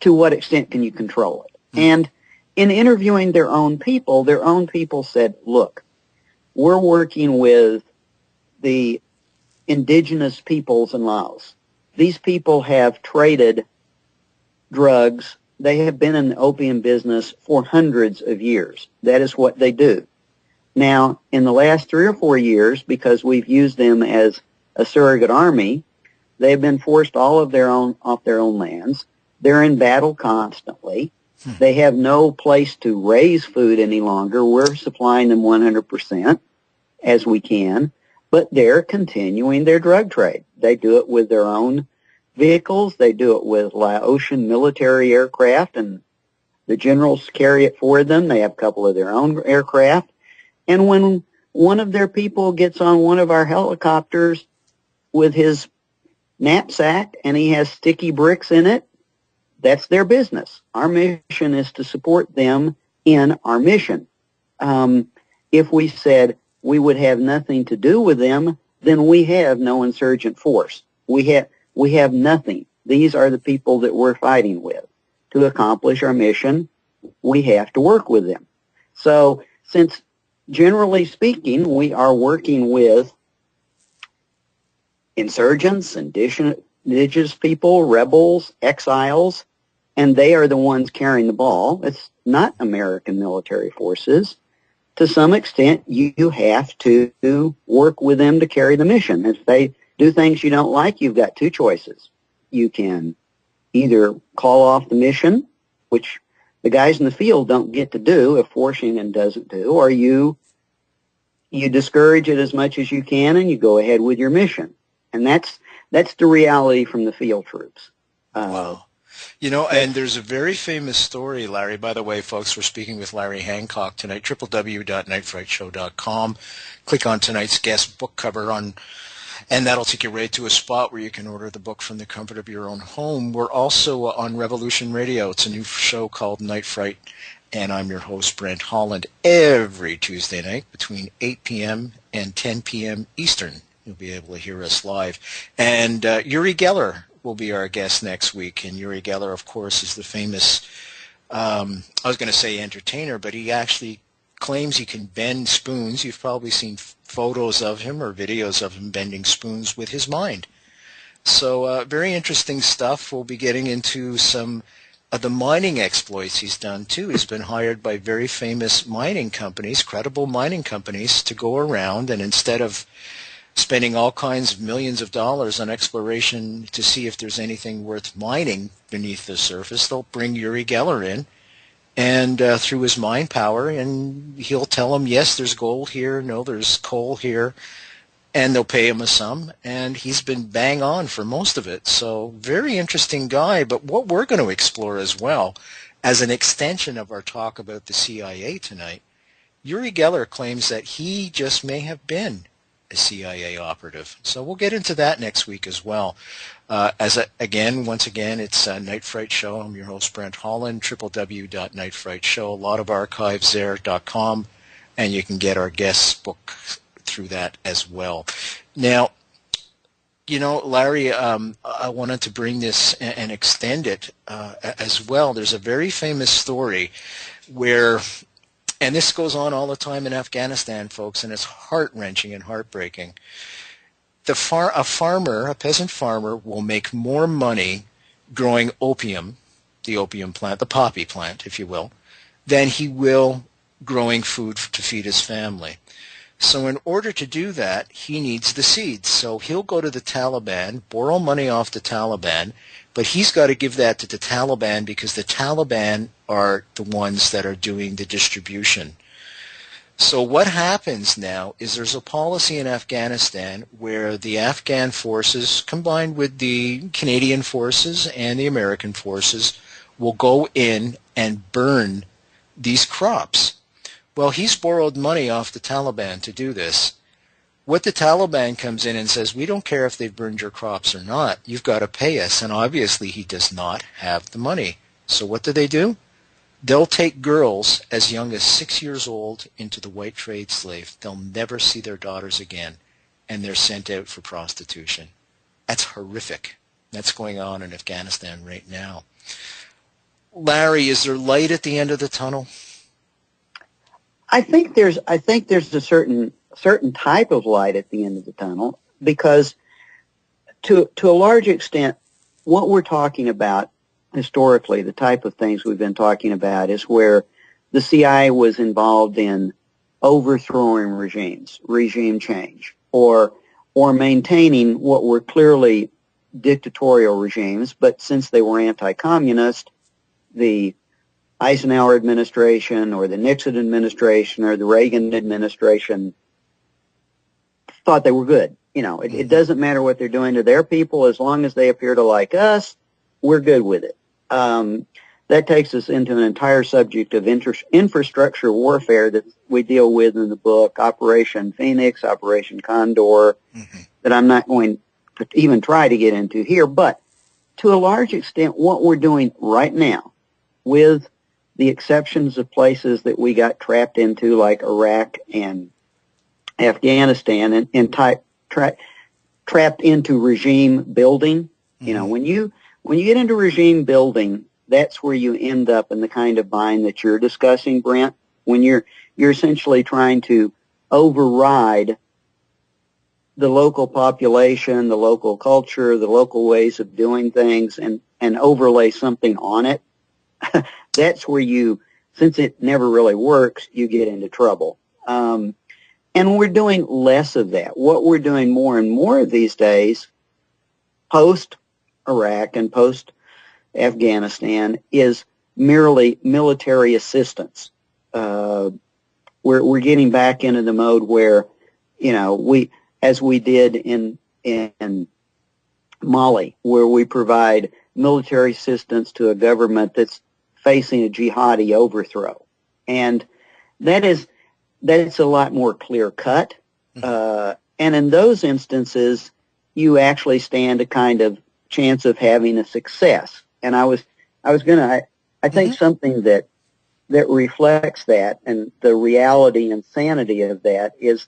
to what extent can you control it? And in interviewing their own people said, look, we're working with the indigenous peoples in Laos. These people have traded drugs. They have been in the opium business for hundreds of years. That is what they do. Now, in the last 3 or 4 years, because we've used them as a surrogate army, they've been forced off their own lands. They're in battle constantly. They have no place to raise food any longer. We're supplying them 100% as we can, but they're continuing their drug trade. They do it with their own vehicles. They do it with Laotian military aircraft and The generals carry it for them. They have a couple of their own aircraft. And when one of their people gets on one of our helicopters with his knapsack and he has sticky bricks in it, that's their business. Our mission is to support them in our mission. If we said we would have nothing to do with them, then we have no insurgent force. We have nothing. These are the people that we're fighting with. To accomplish our mission, we have to work with them. So since, generally speaking, we are working with insurgents, indigenous people, rebels, exiles, and they are the ones carrying the ball. It's not American military forces. To some extent, you have to work with them to carry the mission. If they do things you don't like, you've got two choices. You can either call off the mission, which the guys in the field don't get to do if Washington doesn't do, or you discourage it as much as you can and you go ahead with your mission. And that's the reality from the field troops. Wow. You know, and there's a very famous story, Larry. By the way, folks, we're speaking with Larry Hancock tonight, www.nightfrightshow.com. Click on tonight's guest book cover and that'll take you right to a spot where you can order the book from the comfort of your own home. We're also on Revolution Radio. It's a new show called Night Fright, and I'm your host, Brent Holland, every Tuesday night between 8 p.m. and 10 p.m. Eastern. You'll be able to hear us live. And Uri Geller will be our guest next week. And Uri Geller, of course, is the famous, I was going to say entertainer, but he actually claims he can bend spoons. You've probably seen photos of him or videos of him bending spoons with his mind. So very interesting stuff. We'll be getting into some of the mining exploits he's done, too. He's been hired by very famous mining companies, credible mining companies, to go around and instead of spending all kinds of millions of dollars on exploration to see if there's anything worth mining beneath the surface, they'll bring Uri Geller in and through his mind power, and he'll tell them, yes, there's gold here, no, there's coal here, and they'll pay him a sum, and he's been bang on for most of it. So very interesting guy. But what we're going to explore as well, as an extension of our talk about the CIA tonight, Uri Geller claims that he just may have been a CIA operative. So we'll get into that next week as well. Once again, it's a Night Fright Show. I'm your host, Brent Holland, www.nightfrightshow. A lot of archives there.com, and you can get our guest's book through that as well. Now, you know, Larry, I wanted to bring this and extend it as well. There's a very famous story where, and this goes on all the time in Afghanistan, folks, and it's heart-wrenching and heartbreaking. A peasant farmer, will make more money growing opium, the opium plant, the poppy plant, if you will, than he will growing food to feed his family. So in order to do that, he needs the seeds. So he'll go to the Taliban, borrow money off the Taliban, but he's got to give that to the Taliban because the Taliban are the ones that are doing the distribution. So what happens now is there's a policy in Afghanistan where the Afghan forces, combined with the Canadian forces and the American forces, will go in and burn these crops. Well, he's borrowed money off the Taliban to do this. What the Taliban comes in and says, we don't care if they've burned your crops or not. You've got to pay us. And obviously he does not have the money. So what do? They'll take girls as young as 6 years old into the white trade slave. They'll never see their daughters again, and they're sent out for prostitution. That's horrific. That's going on in Afghanistan right now. Larry, is there light at the end of the tunnel? I think there's a certain type of light at the end of the tunnel, because to a large extent, what we're talking about historically, the type of things we've been talking about, is where the CIA was involved in overthrowing regimes, regime change, or maintaining what were clearly dictatorial regimes, but since they were anti-communist, the Eisenhower administration or the Nixon administration or the Reagan administration thought they were good. You know, it doesn't matter what they're doing to their people as long as they appear to like us, we're good with it. that takes us into an entire subject of infrastructure warfare that we deal with in the book, Operation Phoenix, Operation Condor, that I'm not going to even try to get into here. But to a large extent, what we're doing right now, with the exceptions of places that we got trapped into like Iraq and Afghanistan and trapped into regime building, you know, when you get into regime building, that's where you end up in the kind of bind that you're discussing, Brent, when you're essentially trying to override the local population, the local culture, the local ways of doing things, and overlay something on it. That's where you, since it never really works, you get into trouble. And we're doing less of that. What we're doing more and more these days, post-Iraq and post-Afghanistan, is merely military assistance. We're getting back into the mode where, you know, as we did in Mali, where we provide military assistance to a government that's facing a jihadi overthrow. And that's a lot more clear-cut. And in those instances, you actually stand a kind of chance of having a success. And I think something that reflects that, and the reality and sanity of that, is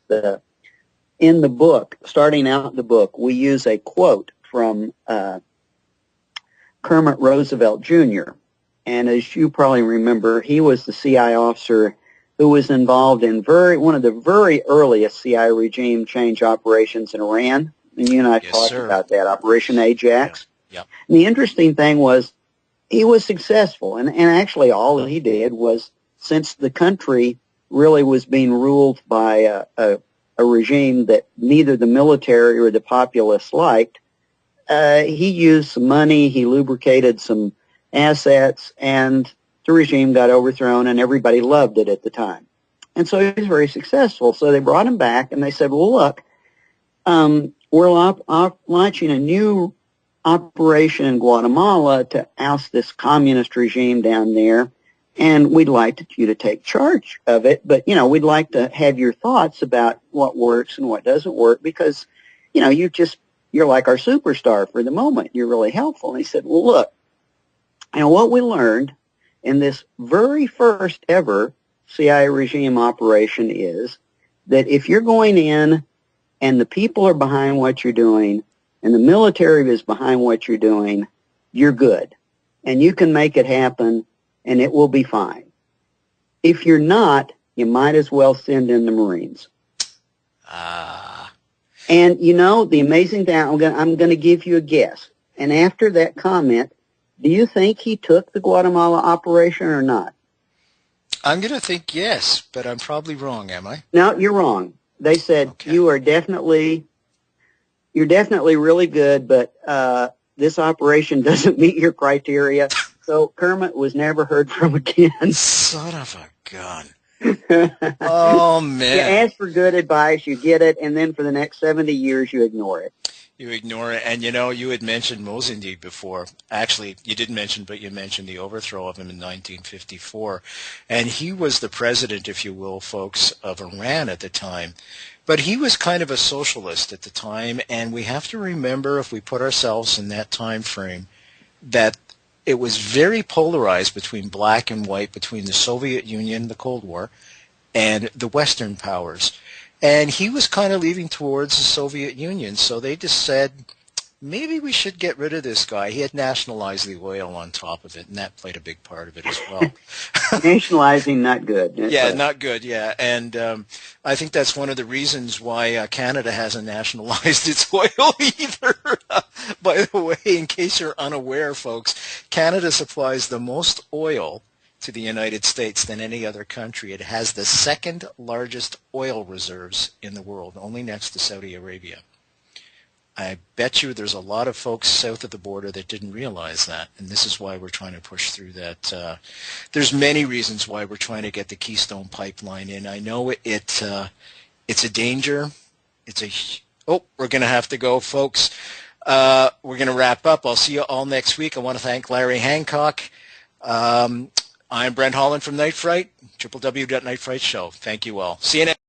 in the book, starting out the book, we use a quote from Kermit Roosevelt Jr. And as you probably remember, he was the CIA officer who was involved in one of the very earliest CIA regime change operations in Iran. And you and I talked about that, Operation Ajax. Yeah. Yep. And the interesting thing was he was successful. And actually all he did was, since the country really was being ruled by a regime that neither the military or the populace liked, he used some money, he lubricated some assets, and the regime got overthrown, and everybody loved it at the time. And so he was very successful. So they brought him back, and they said, well, look, we're launching a new operation in Guatemala to oust this communist regime down there, and we'd like you to take charge of it, but, you know, we'd like to have your thoughts about what works and what doesn't work, because, you know, you're like our superstar for the moment. You're really helpful. And he said, well, look, you know, what we learned in this very first ever CIA regime operation is that if you're going in and the people are behind what you're doing and the military is behind what you're doing, you're good. And you can make it happen, and it will be fine. If you're not, you might as well send in the Marines. And, you know, the amazing thing, I'm going to give you a guess. And after that comment, do you think he took the Guatemala operation or not? I'm going to think yes, but I'm probably wrong, am I? No, you're wrong. They said, okay, you're definitely really good, but this operation doesn't meet your criteria. So Kermit was never heard from again. Son of a gun. Oh, man. You ask for good advice, you get it, and then for the next 70 years you ignore it. You ignore it. And, you know, you had mentioned Mossadegh before. Actually, you didn't mention, but you mentioned the overthrow of him in 1954. And he was the president, if you will, folks, of Iran at the time. But he was kind of a socialist at the time, and we have to remember, if we put ourselves in that time frame, that it was very polarized between black and white, between the Soviet Union, the Cold War, and the Western powers. And he was kind of leaning towards the Soviet Union, so they just said, maybe we should get rid of this guy. He had nationalized the oil on top of it, and that played a big part of it as well. Nationalizing, not good. Yeah, not good, yeah. And I think that's one of the reasons why Canada hasn't nationalized its oil either. By the way, in case you're unaware, folks, Canada supplies the most oil to the United States than any other country. It has the second largest oil reserves in the world, only next to Saudi Arabia. I bet you there's a lot of folks south of the border that didn't realize that, and this is why we're trying to push through that. There's many reasons why we're trying to get the Keystone Pipeline in. I know it's a danger. We're going to have to go, folks. We're going to wrap up. I'll see you all next week. I want to thank Larry Hancock. I'm Brent Holland from Night Fright, www.nightfrightshow. Thank you all. See you next